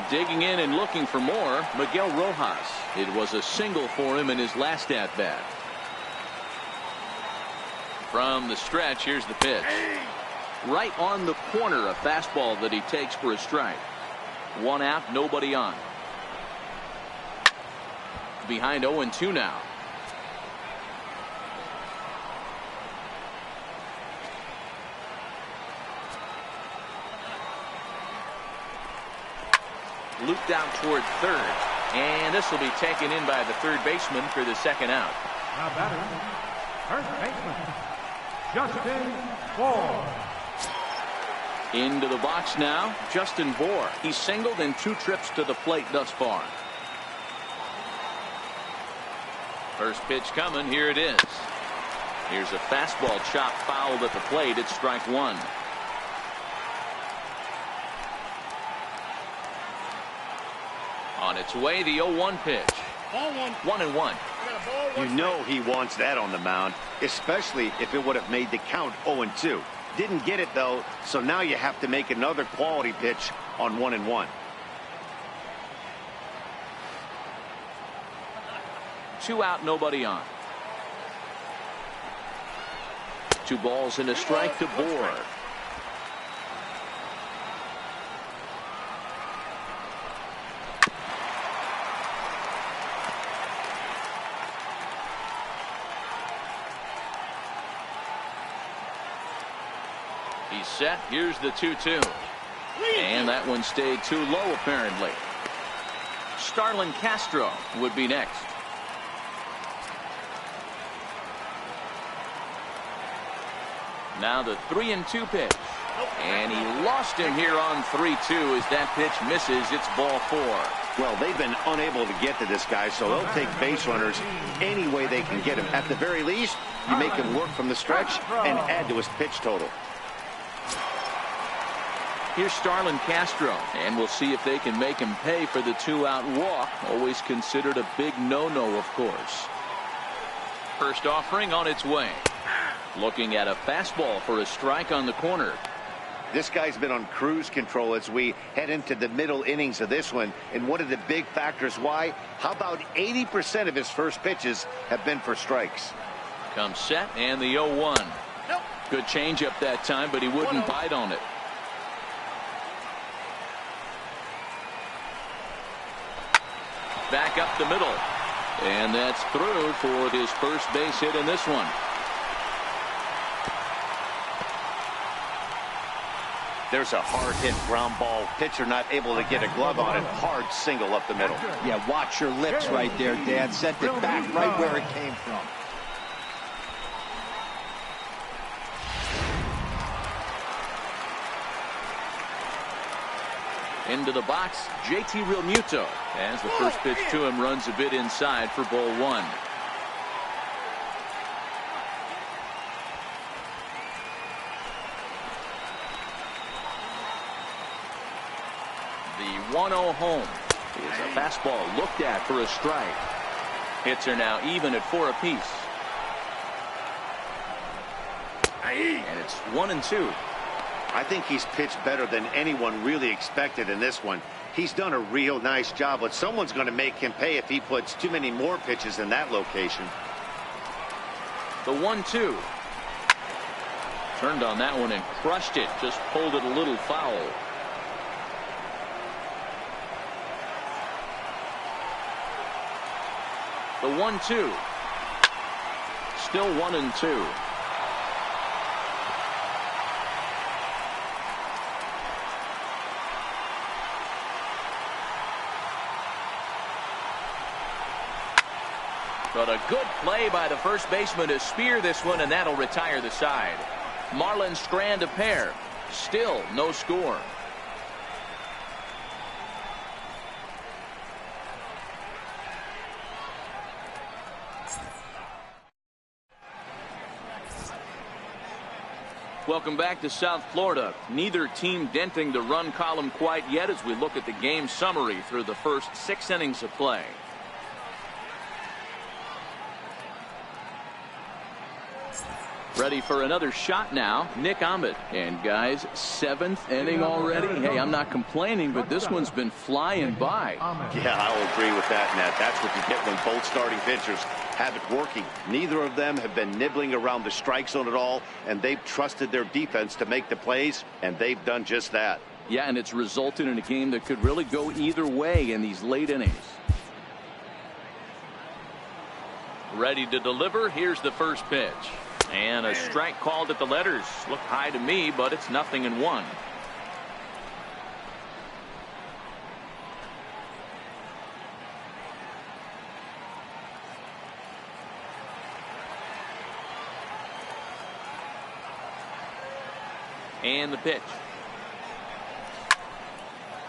Digging in and looking for more, Miguel Rojas. It was a single for him in his last at-bat. From the stretch, here's the pitch. Right on the corner, a fastball that he takes for a strike. 1 out, nobody on. Behind 0-2 now. Looped out toward third, and this will be taken in by the third baseman for the second out. Now batter, first baseman, Justin Bour. Into the box now, Justin Bour. He's singled in 2 trips to the plate thus far. First pitch coming. Here it is. Here's a fastball chopped fouled at the plate. It's strike 1. On its way, the 0-1 pitch. Ball 1. 1-1. You know he wants that on the mound, especially if it would have made the count 0-2. Didn't get it, though, so now you have to make another quality pitch on 1-1. 2 out, nobody on. 2 balls and a strike to Bour. He's set. Here's the 2-2. And that one stayed too low, apparently. Starlin Castro would be next. Now the 3-2 pitch. And he lost him here on 3-2 as that pitch misses. It's ball 4. Well, they've been unable to get to this guy, so they'll take base runners any way they can get him. At the very least, you make him work from the stretch and add to his pitch total. Here's Starlin Castro, and we'll see if they can make him pay for the 2-out walk. Always considered a big no-no, of course. First offering on its way. Looking at a fastball for a strike on the corner. This guy's been on cruise control as we head into the middle innings of this one. And one of the big factors why, how about 80% of his first pitches have been for strikes. Comes set, and the 0-1. Good changeup that time, but he wouldn't bite on it. Back up the middle. And that's through for his first base hit in this one. There's a hard hit ground ball. Pitcher not able to get a glove on it. Hard single up the middle. Yeah, watch your lips right there, Dad. Sent it back right where it came from. Into the box, JT Realmuto, as the first pitch to him runs a bit inside for ball one. The 1-0 home is a fastball looked at for a strike. Hits are now even at 4 apiece. And it's 1-2. I think he's pitched better than anyone really expected in this one. He's done a real nice job, but someone's going to make him pay if he puts too many more pitches in that location. The 1-2. Turned on that one and crushed it. Just pulled it a little foul. The 1-2. Still 1-2. But a good play by the first baseman to spear this one, and that'll retire the side. Marlins strand a pair. Still no score. Welcome back to South Florida. Neither team denting the run column quite yet as we look at the game summary through the first 6 innings of play. Ready for another shot now, Nick Ahmed. And guys, 7th inning already. Hey, I'm not complaining, but this one's been flying by. Yeah, I'll agree with that, Nat. That's what you get when both starting pitchers have it working. Neither of them have been nibbling around the strike zone at all, and they've trusted their defense to make the plays, and they've done just that. Yeah, and it's resulted in a game that could really go either way in these late innings. Ready to deliver. Here's the first pitch. And a strike called at the letters. Look high to me, but it's 0-1. And the pitch.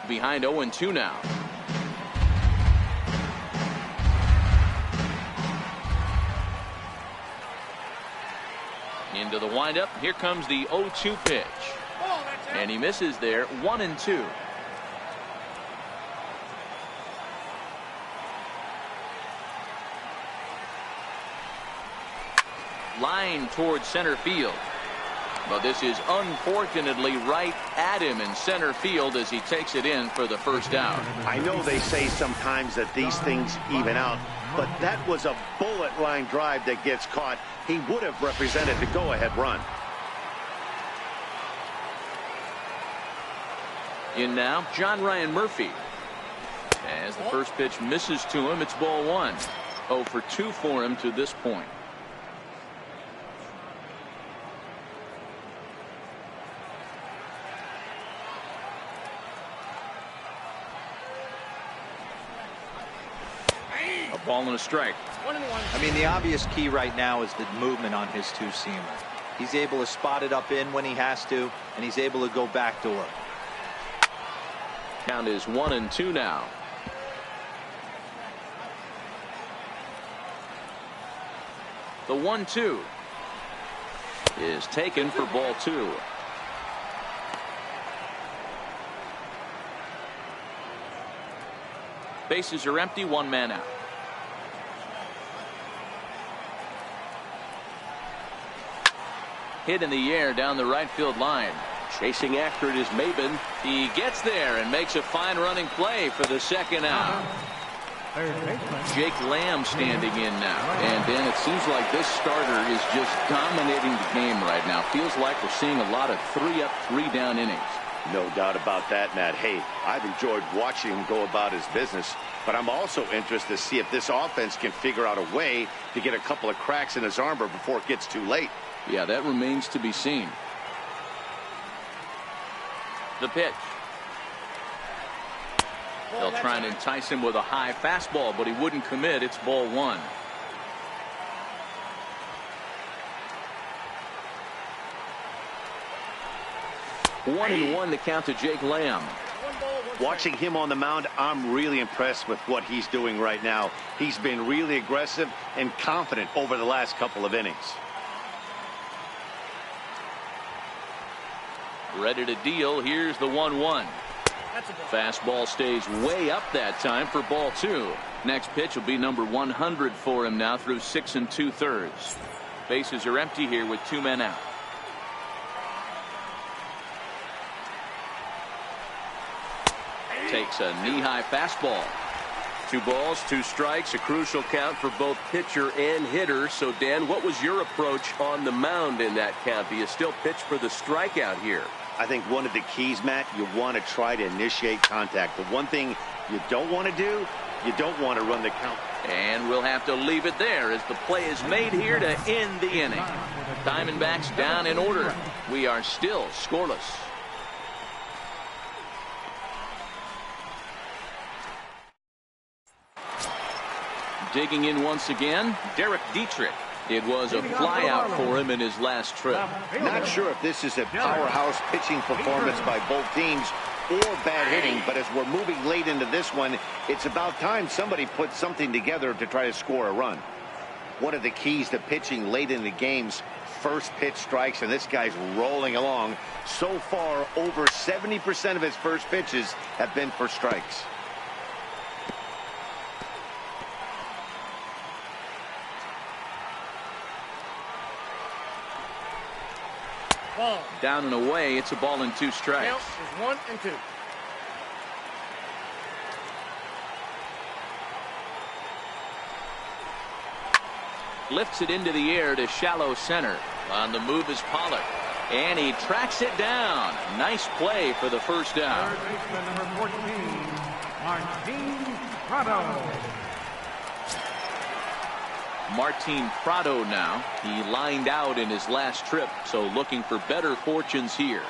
Behind 0-2 now. Into the windup. Here comes the 0-2 pitch. And he misses there. 1-2. Line towards center field. But this is unfortunately right at him in center field as he takes it in for the first out. I know they say sometimes that these things even out, but that was a bullet line drive that gets caught. He would have represented the go-ahead run. In now, John Ryan Murphy. As the first pitch misses to him, it's ball one. 0 for 2 for him to this point. A ball and a strike. 1-1. I mean, the obvious key right now is the movement on his two-seamer. He's able to spot it up in when he has to, and he's able to go backdoor. Count is 1-2 now. The 1-2 is taken for ball 2. Bases are empty, 1 man out. Hit in the air down the right field line. Chasing after it is Maben. He gets there and makes a fine running play for the second out. Jake Lamb standing in now. And then it seems like this starter is just dominating the game right now. Feels like we're seeing a lot of 3-up, 3-down innings. No doubt about that, Matt. Hey, I've enjoyed watching him go about his business, but I'm also interested to see if this offense can figure out a way to get a couple of cracks in his armor before it gets too late. Yeah, that remains to be seen. The pitch. They'll try and entice him with a high fastball, but he wouldn't commit. It's ball one. 1-1 to count to Jake Lamb. Watching him on the mound, I'm really impressed with what he's doing right now. He's been really aggressive and confident over the last couple of innings. Ready to deal. Here's the 1-1. Fastball stays way up that time for ball two. Next pitch will be number 100 for him now through 6 2/3. Bases are empty here with 2 men out. Takes a knee-high fastball. 2 balls, 2 strikes, a crucial count for both pitcher and hitter. So, Dan, what was your approach on the mound in that count? Do you still pitch for the strikeout here? I think one of the keys, Matt, you want to try to initiate contact. The one thing you don't want to do, you don't want to run the count. And we'll have to leave it there as the play is made here to end the inning. Diamondbacks down in order. We are still scoreless. Digging in once again, Derek Dietrich. It was a flyout for him in his last trip. Not sure if this is a powerhouse pitching performance by both teams or bad hitting, but as we're moving late into this one, it's about time somebody puts something together to try to score a run. One of the keys to pitching late in the games, first pitch strikes, and this guy's rolling along. So far, over 70% of his first pitches have been for strikes. Down and away. It's a ball and 2 strikes. Count is 1 and 2. Lifts it into the air to shallow center. On the move is Pollard. And he tracks it down. Nice play for the first down. Third baseman number 14, Martin Prado. Martin Prado now. He lined out in his last trip, so looking for better fortunes here.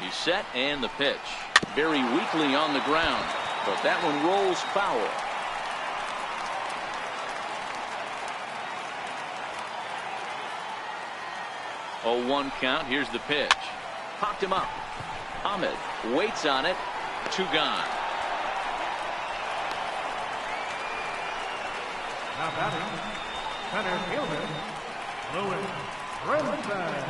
He's set and the pitch. Very weakly on the ground, but that one rolls foul. Oh, 1 count. Here's the pitch. Popped him up. Ahmed waits on it. 2 gone. Now batting, center fielder, Lewis Brinson.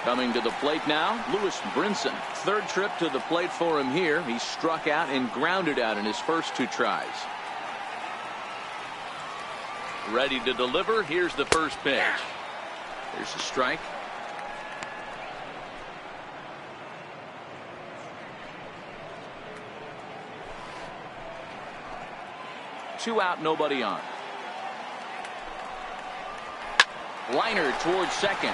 Coming to the plate now, Lewis Brinson. 3rd trip to the plate for him here. He struck out and grounded out in his first 2 tries. Ready to deliver. Here's the first pitch. There's a strike. Two out, nobody on. Liner towards second.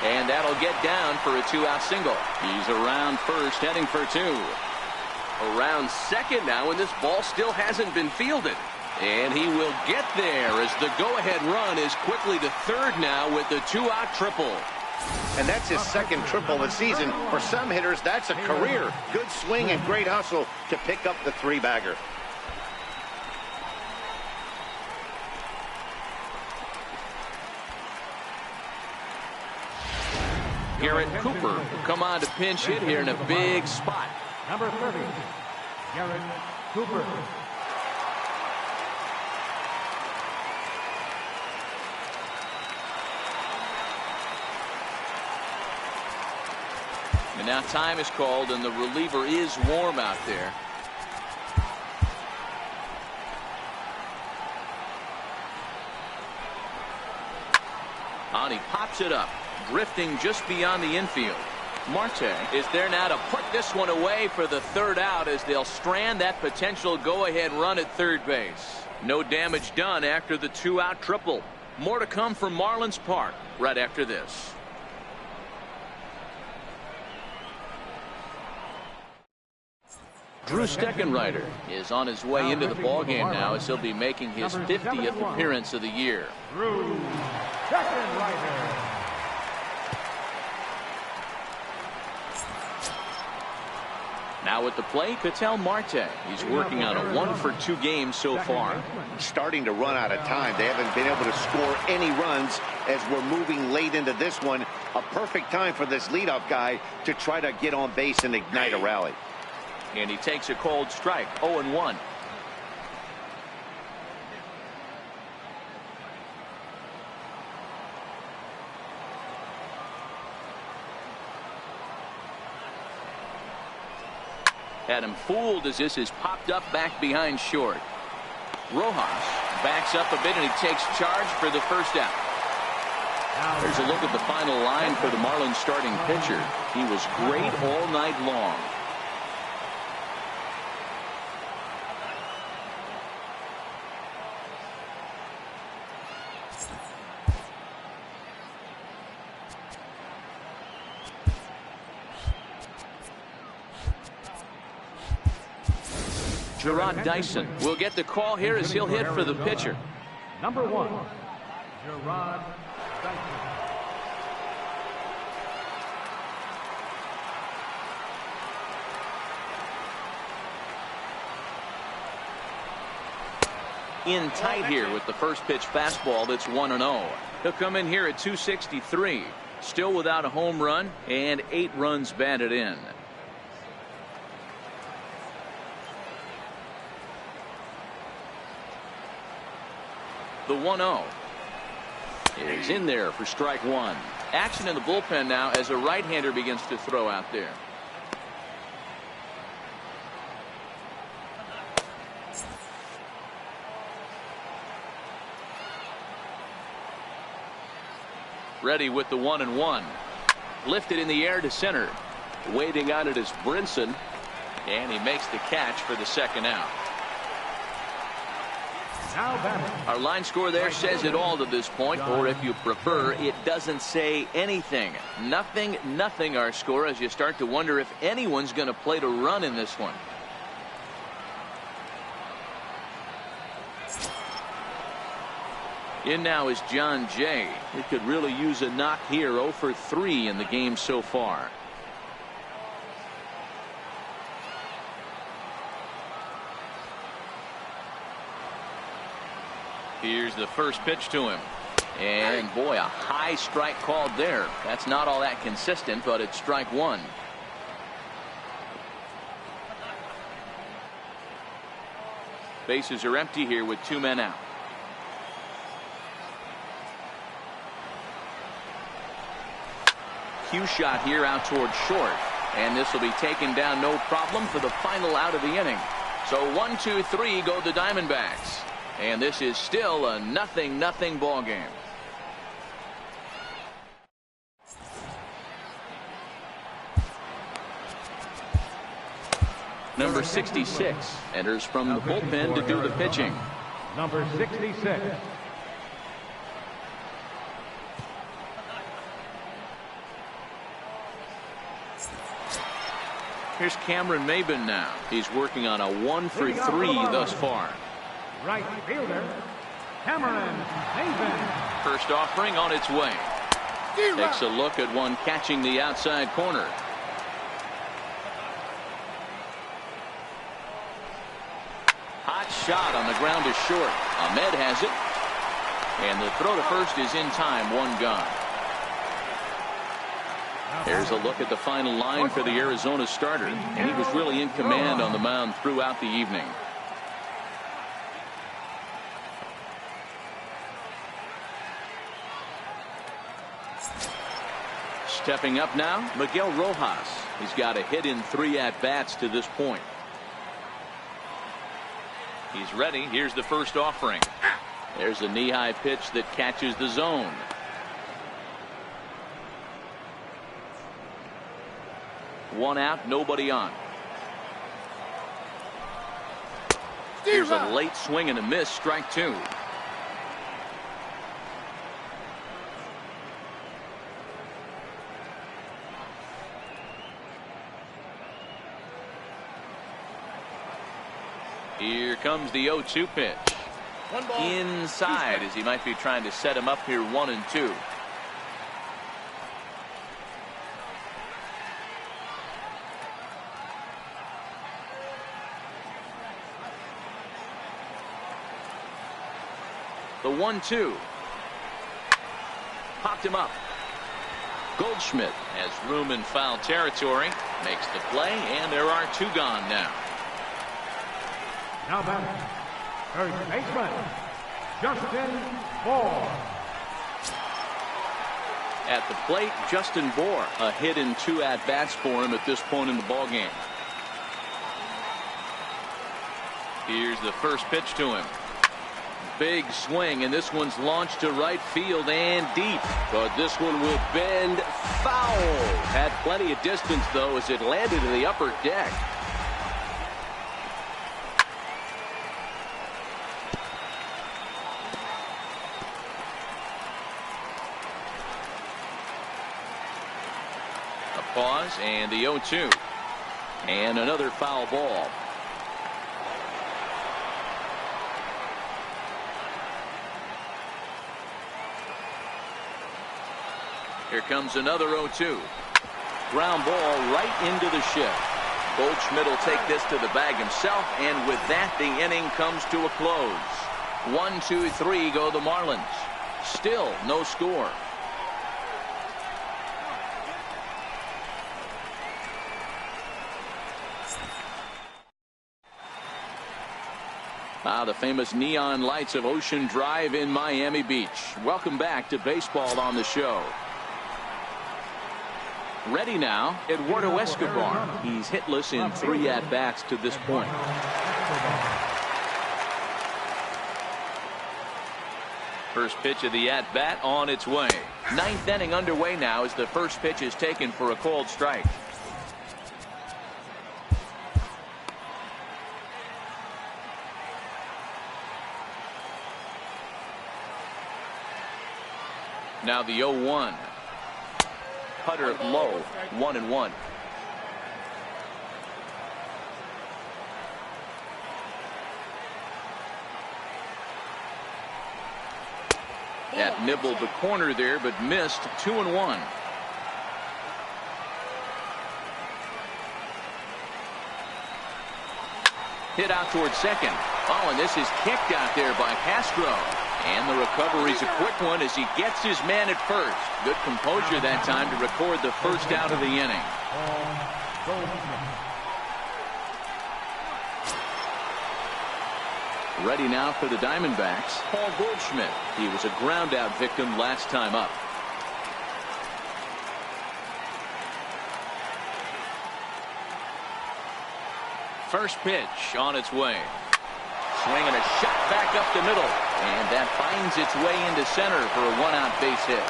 And that'll get down for a 2-out single. He's around first, heading for 2. Around second now, and this ball still hasn't been fielded. And he will get there as the go-ahead run is quickly to third now with the 2-out triple. And that's his 2nd triple of the season. For some hitters, that's a career. Good swing and great hustle to pick up the 3-bagger. Garrett Cooper will come on to pinch hit here in a big spot. Number 30, Garrett Cooper. And now time is called, and the reliever is warm out there. And he pops it up, drifting just beyond the infield. Marte is there now to put this one away for the 3rd out as they'll strand that potential go-ahead run at third base. No damage done after the 2-out triple. More to come from Marlins Park right after this. Drew Steckenrider is on his way into the ballgame now as he'll be making his 50th appearance of the year. Drew Steckenrider. Now at the plate, Ketel Marte. He's working on a 1-for-2 game so far. Starting to run out of time. They haven't been able to score any runs as we're moving late into this one. A perfect time for this leadoff guy to try to get on base and ignite a rally. And he takes a cold strike, 0-1. Had him fooled as this is popped up back behind short. Rojas backs up a bit and he takes charge for the first out. There's a look at the final line for the Marlins starting pitcher. He was great all night long. Gerard Dyson will get the call here as he'll hit for the pitcher. Number 1, Gerard Dyson. In tight here with the first pitch fastball that's 1-0. He'll come in here at 263. Still without a home run and 8 runs batted in. The 1-0 is in there for strike 1. Action in the bullpen now as a right-hander begins to throw out there. Ready with the 1-1. Lifted in the air to center. Waiting on it is Brinson. And he makes the catch for the second out. Our line score there says it all to this point, or if you prefer, it doesn't say anything. Nothing our score as you start to wonder if anyone's going to play to run in this one. In now is John Jay. He could really use a knock here. 0 for 3 in the game so far. Here's the first pitch to him. And boy, a high strike called there. That's not all that consistent, but it's strike 1. Bases are empty here with 2 men out. Cue shot here out towards short. And this will be taken down no problem for the final out of the inning. So 1, 2, 3 go the Diamondbacks. And this is still a 0-0 ball game. Number 66 enters from the bullpen to do the pitching. Number 66. Here's Cameron Maybin now. He's working on a 1 for 3 thus far. Right fielder, Cameron Maybin. First offering on its way. Takes a look at one catching the outside corner. Hot shot on the ground is short. Ahmed has it. And the throw to first is in time. 1 gone. There's a look at the final line for the Arizona starter. And he was really in command on the mound throughout the evening. Stepping up now, Miguel Rojas. He's got a hit in 3 at-bats to this point. He's ready. Here's the first offering. There's a knee-high pitch that catches the zone. One out, nobody on. Here's a late swing and a miss, strike 2. Here comes the 0-2 pitch. One ball. Inside, as he might be trying to set him up here 1-2. The 1-2. Popped him up. Goldschmidt has room in foul territory. Makes the play, and there are 2 gone now. Now batting, third baseman, Justin Bohr. At the plate, Justin Bohr, a hit in 2 at-bats for him at this point in the ballgame. Here's the first pitch to him. Big swing, and this one's launched to right field and deep. But this one will bend foul. Had plenty of distance, though, as it landed in the upper deck. A pause, and the 0-2. And another foul ball. Here comes another 0-2. Ground ball right into the shift. Goldschmidt will take this to the bag himself, and with that, the inning comes to a close. 1, 2, 3 go the Marlins. Still no score. The famous neon lights of Ocean Drive in Miami Beach. Welcome back to baseball on the show. Ready now, Eduardo Escobar. He's hitless in 3 at-bats to this point. First pitch of the at-bat on its way. 9th inning underway now as the first pitch is taken for a called strike. Now the 0-1. Putter low, 1-1. That nibbled the corner there, but missed. 2-1. Hit out towards second. Oh, and this is kicked out there by Castro. And the recovery's a quick one as he gets his man at first. Good composure that time to record the first out of the inning. Ready now for the Diamondbacks, Paul Goldschmidt. He was a ground out victim last time up. First pitch on its way. Swinging a shot back up the middle. And that finds its way into center for a 1-out base hit.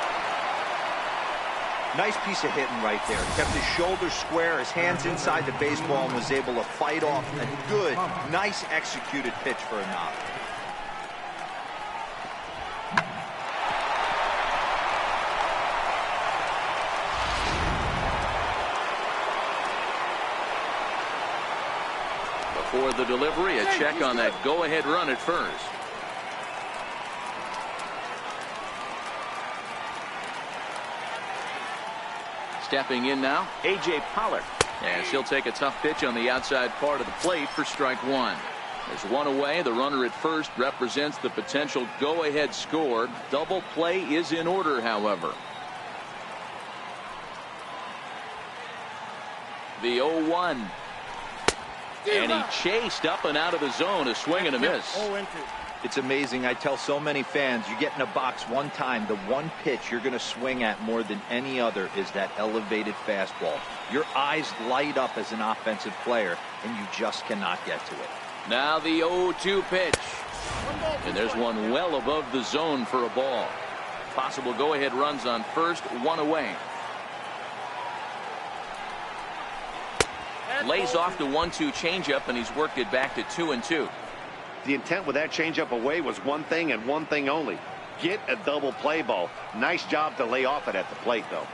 Nice piece of hitting right there. Kept his shoulders square, his hands inside the baseball, and was able to fight off a good, nice executed pitch for a knock. For the delivery, a check on that go-ahead run at first. Stepping in now, A.J. Pollard. As he'll take a tough pitch on the outside part of the plate for strike 1. There's one away. The runner at first represents the potential go-ahead score. Double play is in order, however. The 0-1. And he chased up and out of the zone, a swing and a miss. It's amazing. I tell so many fans, you get in a box one time, the one pitch you're going to swing at more than any other is that elevated fastball. Your eyes light up as an offensive player, and you just cannot get to it. Now the 0-2 pitch. And there's one well above the zone for a ball. Possible go-ahead runs on first, one away. Lays off the 1-2 changeup, and he's worked it back to 2-2. The intent with that changeup away was one thing and one thing only. Get a double play ball. Nice job to lay off it at the plate, though.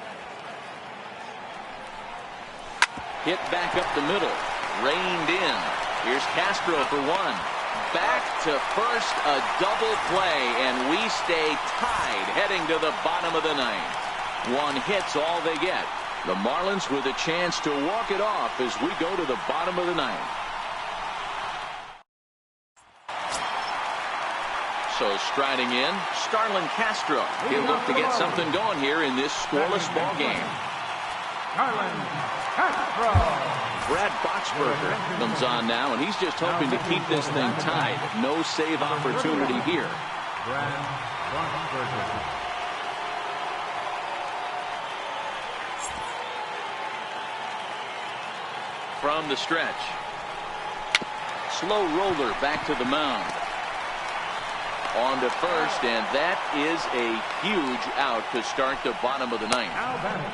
Hit back up the middle. Reined in. Here's Castro for one. Back to first, a double play, and we stay tied heading to the bottom of the ninth. One hit's all they get. The Marlins with a chance to walk it off as we go to the bottom of the ninth. So striding in, Starlin Castro. He'll look to get something going here in this scoreless ball game. Starlin Castro. Brad Boxberger comes on now, and he's just hoping to keep this thing tied. No save opportunity here. Brad Boxberger. From the stretch. Slow roller back to the mound. On to first, and that is a huge out to start the bottom of the ninth. Now batting,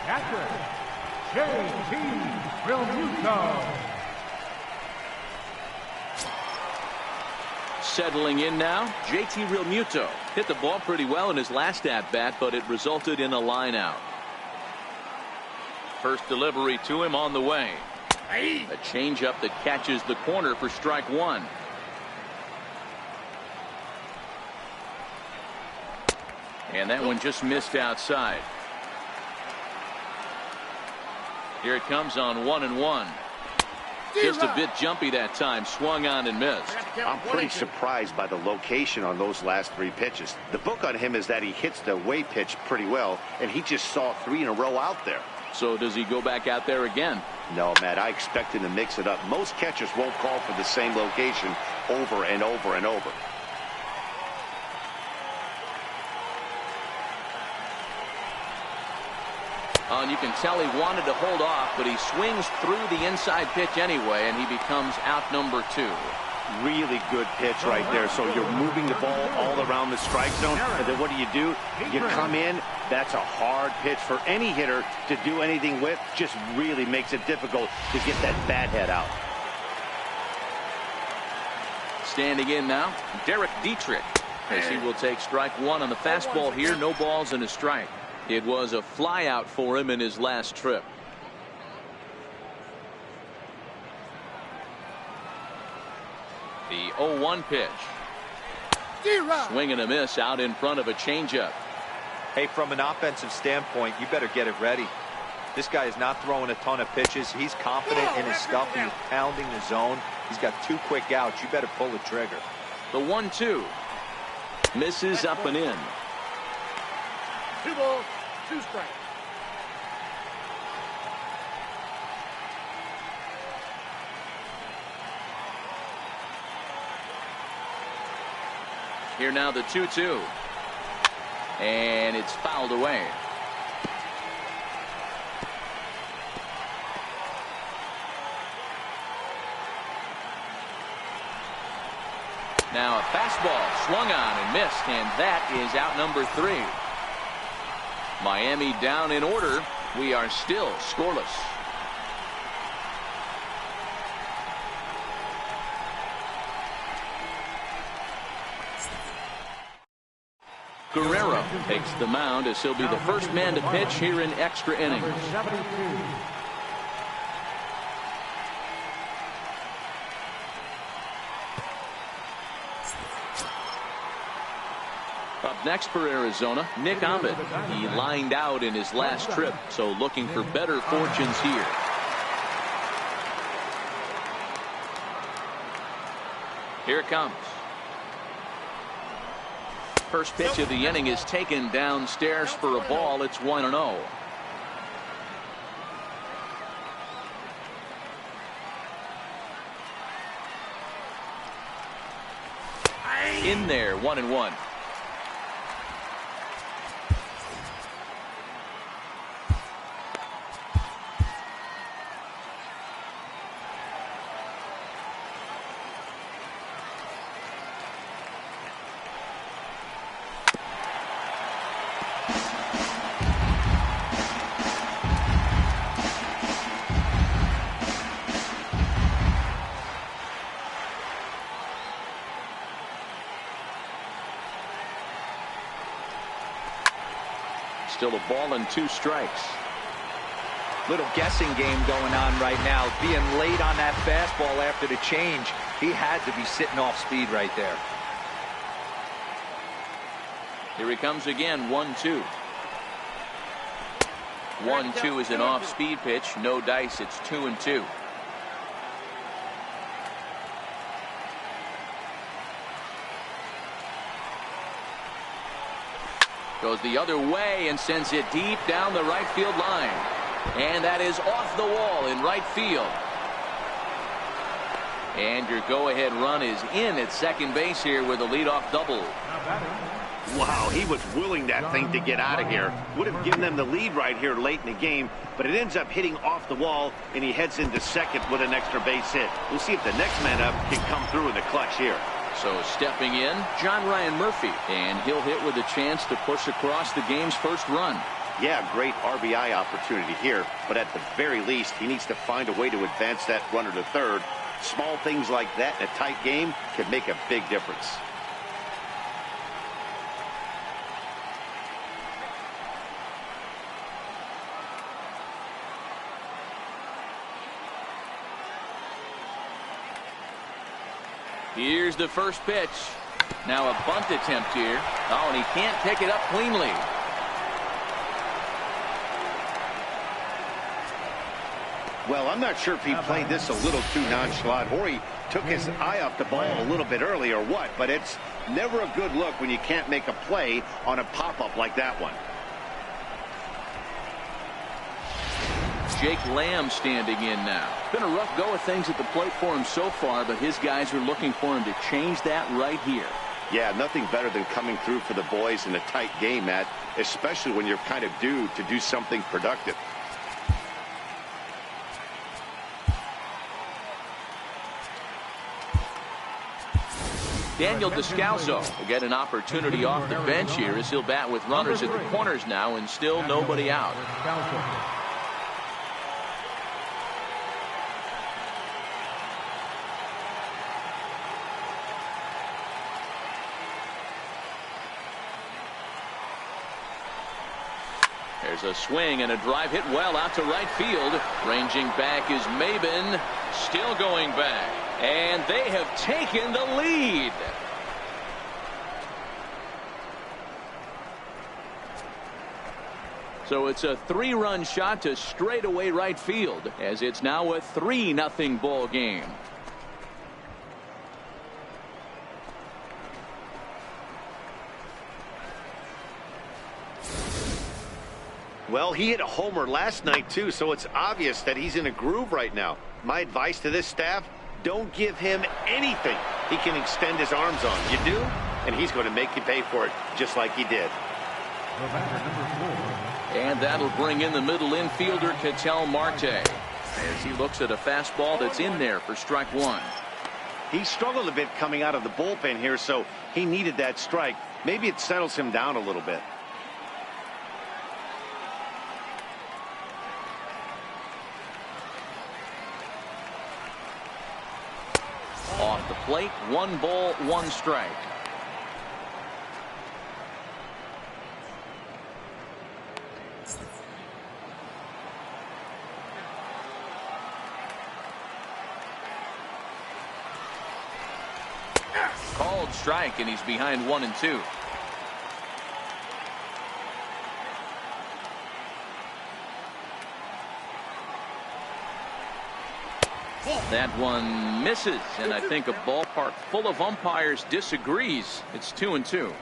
catcher, J.T. Realmuto. Settling in now, J.T. Realmuto. Hit the ball pretty well in his last at-bat, but it resulted in a line out. First delivery to him on the way. A changeup that catches the corner for strike one. And that one just missed outside. Here it comes on 1-1. Just a bit jumpy that time. Swung on and missed. I'm pretty surprised by the location on those last three pitches. The book on him is that he hits the away pitch pretty well, and he just saw 3 in a row out there. So does he go back out there again? No, Matt, I expect him to mix it up. Most catchers won't call for the same location over and over and over. And you can tell he wanted to hold off, but he swings through the inside pitch anyway, and he becomes out number 2. Really good pitch right there. So you're moving the ball all around the strike zone, and then what do? You come in. That's a hard pitch for any hitter to do anything with. Just really makes it difficult to get that bat head out. Standing in now, Derek Dietrich, as he will take strike one on the fastball here. No balls and a strike. It was a fly out for him in his last trip. The 0-1 pitch. Swing and a miss out in front of a changeup. Hey, from an offensive standpoint, you better get it ready. This guy is not throwing a ton of pitches. He's confident in his stuff. He's pounding the zone. He's got 2 quick outs. You better pull the trigger. The 1-2 misses up and in. 2 balls, 2 strikes. Here now the 2-2. And it's fouled away. Now a fastball swung on and missed, and that is out number 3. Miami down in order. We are still scoreless. Guerrero takes the mound as he'll be the first man to pitch here in extra innings. Up next for Arizona, Nick Ahmed. He lined out in his last trip, so looking for better fortunes here. Here it comes. First pitch of the inning is taken downstairs for a ball. It's 1-0. In there, 1-1. Still a ball and 2 strikes. Little guessing game going on right now. Being late on that fastball after the change. He had to be sitting off speed right there. Here he comes again, 1-2. 1-2 is an off-speed pitch. No dice. It's 2-2. Goes the other way and sends it deep down the right field line. And that is off the wall in right field. And your go-ahead run is in at second base here with a leadoff double. Wow, he was willing that thing to get out of here. Would have given them the lead right here late in the game, but it ends up hitting off the wall, and he heads into second with an extra base hit. We'll see if the next man up can come through in the clutch here. So stepping in, John Ryan Murphy, and he'll hit with a chance to push across the game's first run. Yeah, great RBI opportunity here, but at the very least, he needs to find a way to advance that runner to third. Small things like that in a tight game can make a big difference. Here's the first pitch. Now a bunt attempt here. Oh, and he can't pick it up cleanly. Well, I'm not sure if he played this a little too nonchalant or he took his eye off the ball a little bit early or what, but it's never a good look when you can't make a play on a pop-up like that one. Jake Lamb standing in now. Been a rough go of things at the plate for him so far, but his guys are looking for him to change that right here. Yeah, nothing better than coming through for the boys in a tight game, Matt, especially when you're kind of due to do something productive. Daniel Descalso will get an opportunity off the bench here as he'll bat with runners at the corners now and still nobody out. There's a swing and a drive hit well out to right field. Ranging back is Maben, still going back. And they have taken the lead. So it's a 3-run shot to straightaway right field as it's now a 3-0 ball game. Well, he hit a homer last night, too, so it's obvious that he's in a groove right now. My advice to this staff, don't give him anything he can extend his arms on. You do, and he's going to make you pay for it, just like he did. And that'll bring in the middle infielder, Ketel Marte, as he looks at a fastball that's in there for strike one. He struggled a bit coming out of the bullpen here, so he needed that strike. Maybe it settles him down a little bit. Off the plate, 1 ball, 1 strike. Called strike, and he's behind 1-2. That one misses, and I think a ballpark full of umpires disagrees. It's 2-2.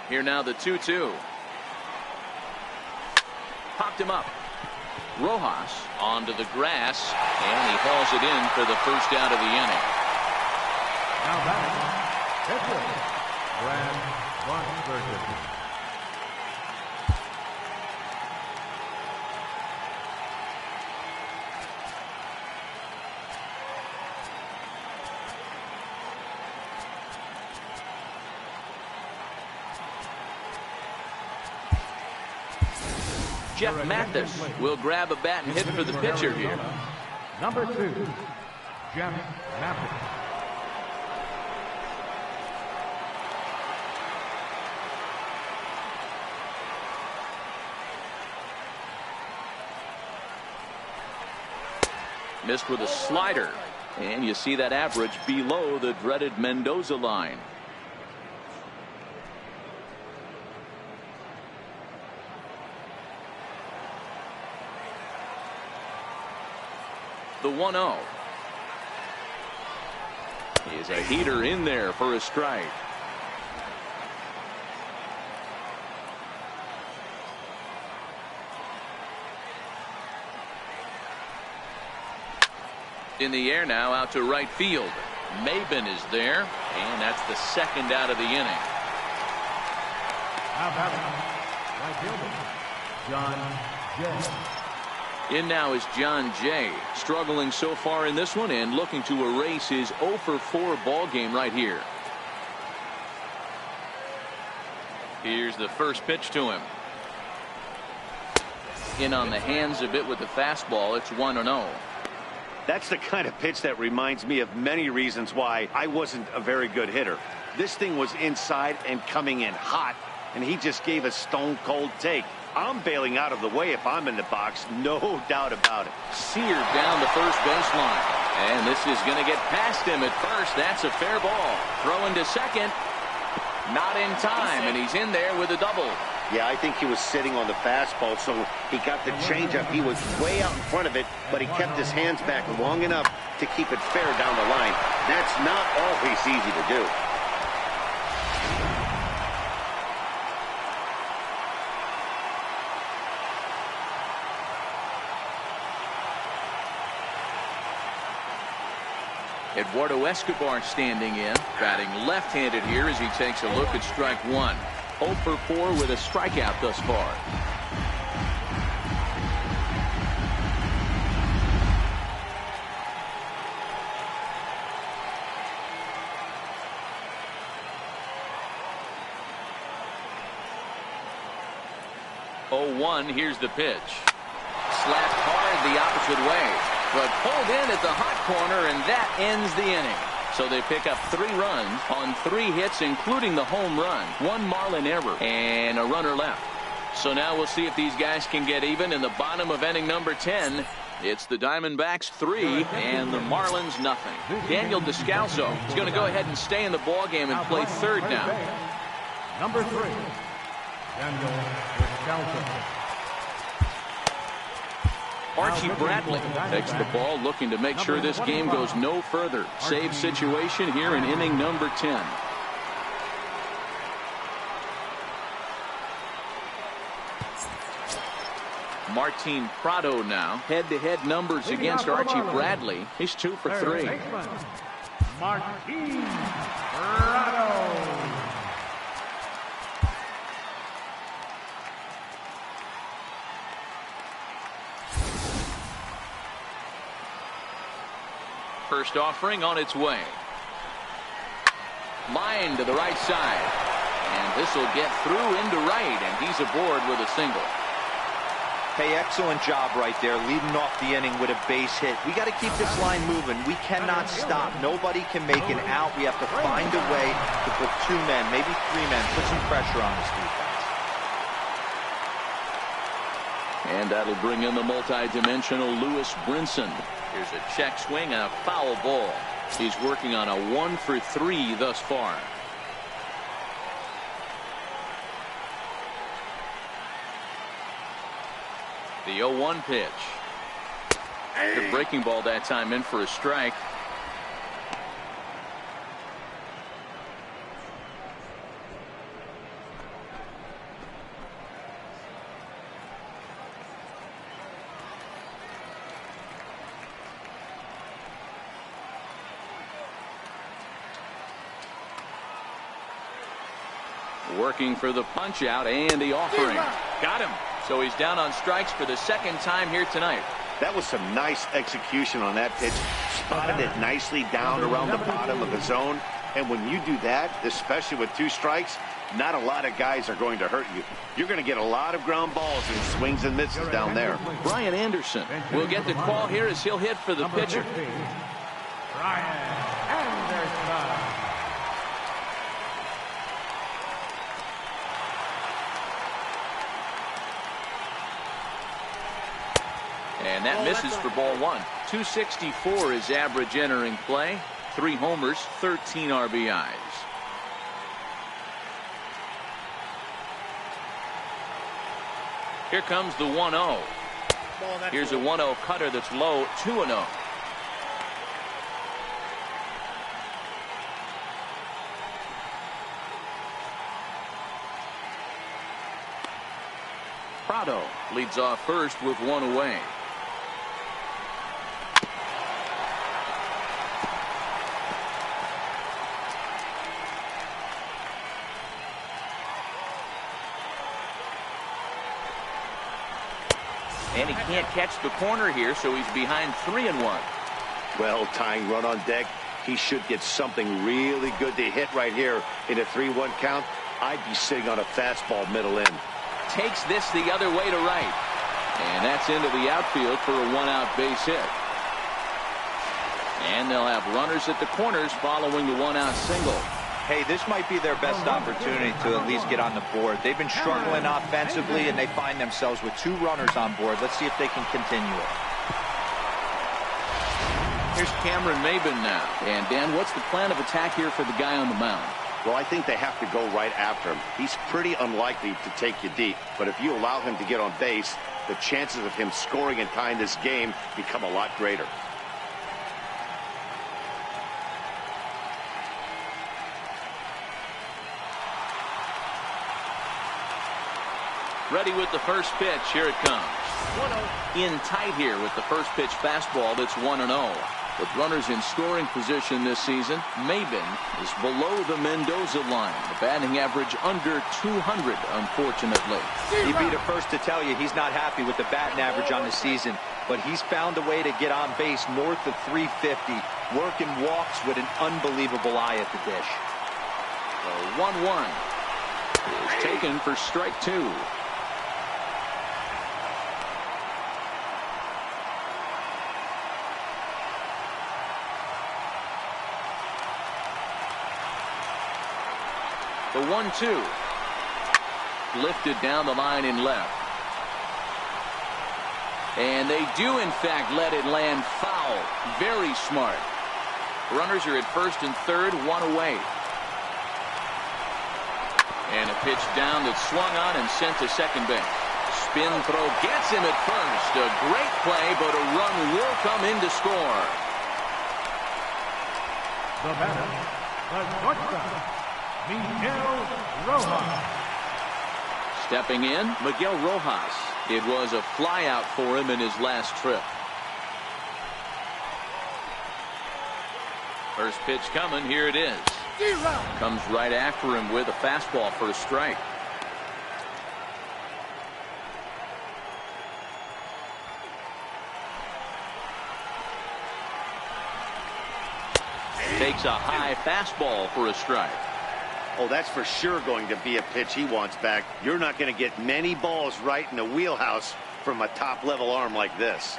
Here now the 2-2. Popped him up. Rojas onto the grass, and he hauls it in for the first out of the inning. Now batting, Brad Von. Jeff Mathis will grab a bat and hit for the pitcher here. Number 2, Jeff Mathis. Missed with a slider. And you see that average below the dreaded Mendoza line. The 1-0 is a heater in there for a strike. In the air now, out to right field. Maben is there, and that's the second out of the inning. Now batting, right fielder, John Jay. In now is John Jay, struggling so far in this one and looking to erase his 0 for 4 ball game right here. Here's the first pitch to him. In on the hands a bit with the fastball. It's 1-0. That's the kind of pitch that reminds me of many reasons why I wasn't a very good hitter. This thing was inside and coming in hot, and he just gave a stone-cold take. I'm bailing out of the way if I'm in the box, no doubt about it. Seared down the first baseline. And this is going to get past him at first. That's a fair ball. Throwing to second. Not in time, and he's in there with a double. Yeah, I think he was sitting on the fastball, so he got the changeup. He was way out in front of it, but he kept his hands back long enough to keep it fair down the line. That's not always easy to do. Eduardo Escobar standing in, batting left-handed here as he takes a look at strike one. 0 for 4 with a strikeout thus far. Oh, 1, here's the pitch. Slapped hard the opposite way, but pulled in at the hot corner, and that ends the inning. So they pick up 3 runs on 3 hits, including the home run, 1 Marlin error, and a runner left. So now we'll see if these guys can get even in the bottom of inning number 10. It's the Diamondbacks 3 and the Marlins nothing. Daniel Descalso is going to go ahead and stay in the ball game and play third now. Number 3, Daniel Descalso. Archie Bradley takes the ball, looking to make sure this game goes no further. Save situation here in inning number 10. Martin Prado now. Head-to-head numbers against Archie Bradley. He's 2 for 3. Martin Prado. First offering on its way. Line to the right side. And this will get through into right, and he's aboard with a single. Hey, excellent job right there, leading off the inning with a base hit. We got to keep this line moving. We cannot stop. Nobody can make an out. We have to find a way to put 2 men, maybe 3 men, put some pressure on this defense. And that'll bring in the multi-dimensional Lewis Brinson. Here's a check swing and a foul ball. He's working on a 1 for 3 thus far. The 0-1 pitch. The breaking ball that time in for a strike. Working for the punch out and the offering. Got him. So he's down on strikes for the second time here tonight. That was some nice execution on that pitch. Spotted it nicely down around the bottom of the zone. And when you do that, especially with 2 strikes, not a lot of guys are going to hurt you. You're going to get a lot of ground balls and swings and misses down there. Brian Anderson will get the call here as he'll hit for the pitcher. Brian Anderson. And that misses for ball one. 264 is average entering play. 3 homers, 13 RBIs. Here comes the 1-0. Here's a 1-0 cutter that's low, 2-0. Prado leads off first with 1 away. And he can't catch the corner here, so he's behind 3-1. Well, tying run on deck. He should get something really good to hit right here in a 3-1 count. I'd be sitting on a fastball middle in. Takes this the other way to right. And that's into the outfield for a 1-out base hit. And they'll have runners at the corners following the 1-out single. Hey, this might be their best opportunity to at least get on the board. They've been struggling offensively, and they find themselves with 2 runners on board. Let's see if they can continue it. Here's Cameron Maben now. And, Dan, what's the plan of attack here for the guy on the mound? Well, I think they have to go right after him. He's pretty unlikely to take you deep, but if you allow him to get on base, the chances of him scoring and tying this game become a lot greater. Ready with the first pitch. Here it comes. 1-0. In tight here with the first pitch fastball that's 1-0. With runners in scoring position this season, Maben is below the Mendoza line. The batting average under 200, unfortunately. He'd be the first to tell you he's not happy with the batting average on the season, but he's found a way to get on base north of 350, working walks with an unbelievable eye at the dish. The 1-1 is taken for strike 2. The 1-2 lifted down the line in left. And they do in fact let it land foul. Very smart. Runners are at first and third, 1 away. And a pitch down that's swung on and sent to second base. Spin throw gets him at first. A great play, but a run will come in to score. The batter, the shortstop, Miguel Rojas. Stepping in, Miguel Rojas. It was a flyout for him in his last trip. First pitch coming. Here it is. Comes right after him with a fastball for a strike. Takes a high fastball for a strike. Oh, that's for sure going to be a pitch he wants back. You're not going to get many balls right in the wheelhouse from a top-level arm like this.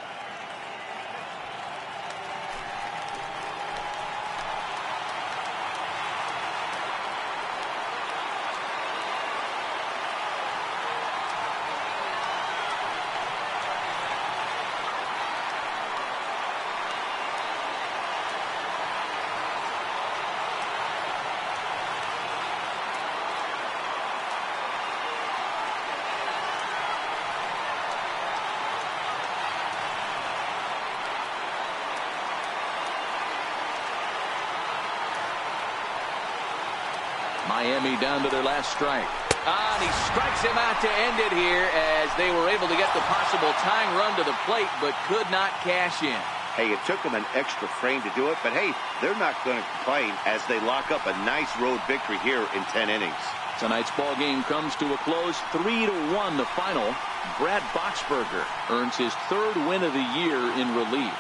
Miami down to their last strike. And he strikes him out to end it here as they were able to get the possible tying run to the plate but could not cash in. Hey, it took them an extra frame to do it, but hey, they're not going to complain as they lock up a nice road victory here in 10 innings. Tonight's ball game comes to a close, 3-1 the final. Brad Boxberger earns his 3rd win of the year in relief.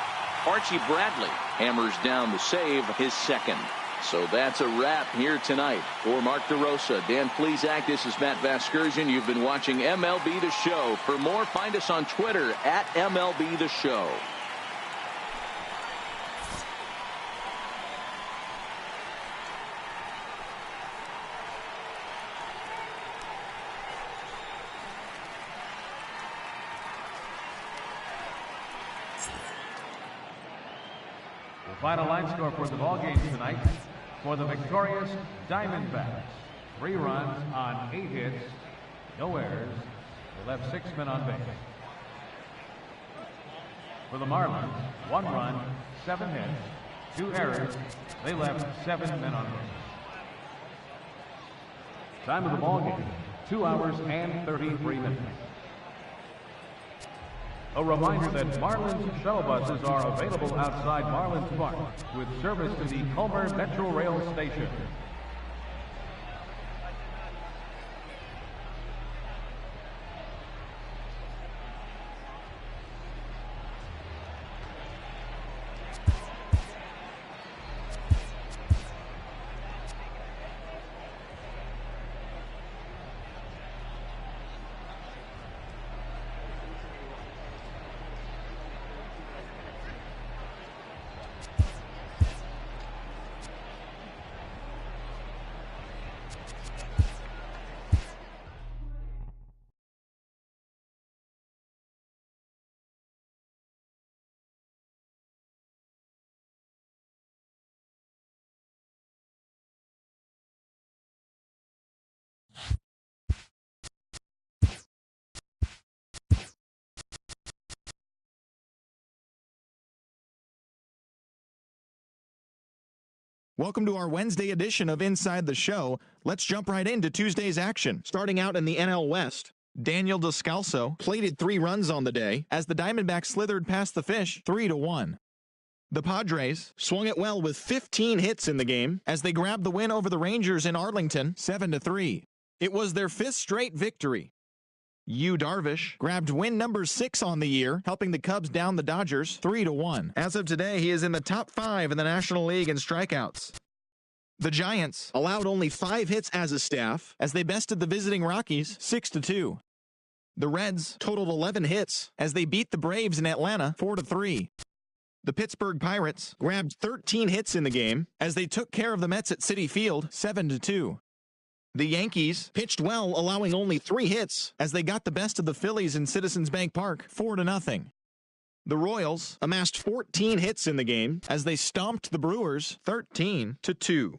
Archie Bradley hammers down the save, his 2nd. So that's a wrap here tonight. For Mark DeRosa, Dan Plesac, this is Matt Vasgersian. You've been watching MLB The Show. For more, find us on Twitter at MLB The Show. The final line score for the ball game tonight: for the victorious Diamondbacks, 3 runs on 8 hits, no errors. They left 6 men on base. For the Marlins, 1 run, 7 hits, 2 errors. They left 7 men on base. Time of the ball game, 2 hours and 33 minutes. A reminder that Marlins shuttle buses are available outside Marlins Park with service to the Culmer Metro Rail Station. Welcome to our Wednesday edition of Inside the Show. Let's jump right into Tuesday's action. Starting out in the NL West, Daniel Descalso plated 3 runs on the day as the Diamondbacks slithered past the Fish 3-1. The Padres swung it well with 15 hits in the game as they grabbed the win over the Rangers in Arlington 7-3. It was their 5th straight victory. Yu Darvish grabbed win number 6 on the year, helping the Cubs down the Dodgers 3-1. As of today, he is in the top 5 in the National League in strikeouts. The Giants allowed only 5 hits as a staff as they bested the visiting Rockies 6-2. The Reds totaled 11 hits as they beat the Braves in Atlanta 4-3. The Pittsburgh Pirates grabbed 13 hits in the game as they took care of the Mets at Citi Field 7-2. The Yankees pitched well, allowing only 3 hits as they got the best of the Phillies in Citizens Bank Park 4-0. The Royals amassed 14 hits in the game as they stomped the Brewers 13-2.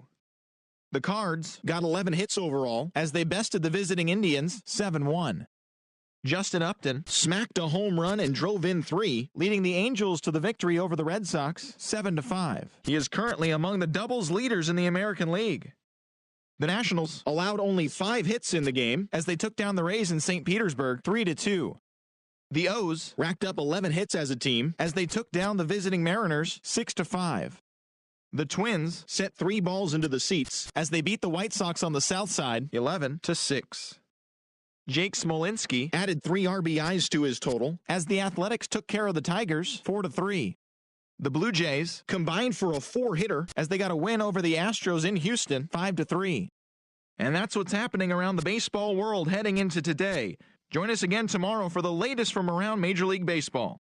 The Cards got 11 hits overall as they bested the visiting Indians 7-1. Justin Upton smacked a home run and drove in 3, leading the Angels to the victory over the Red Sox 7-5. He is currently among the doubles leaders in the American League. The Nationals allowed only 5 hits in the game as they took down the Rays in St. Petersburg 3-2. The O's racked up 11 hits as a team as they took down the visiting Mariners 6-5. The Twins set 3 balls into the seats as they beat the White Sox on the south side 11-6. Jake Smolinski added 3 RBIs to his total as the Athletics took care of the Tigers 4-3. The Blue Jays combined for a 4-hitter as they got a win over the Astros in Houston 5-3. And that's what's happening around the baseball world heading into today. Join us again tomorrow for the latest from around Major League Baseball.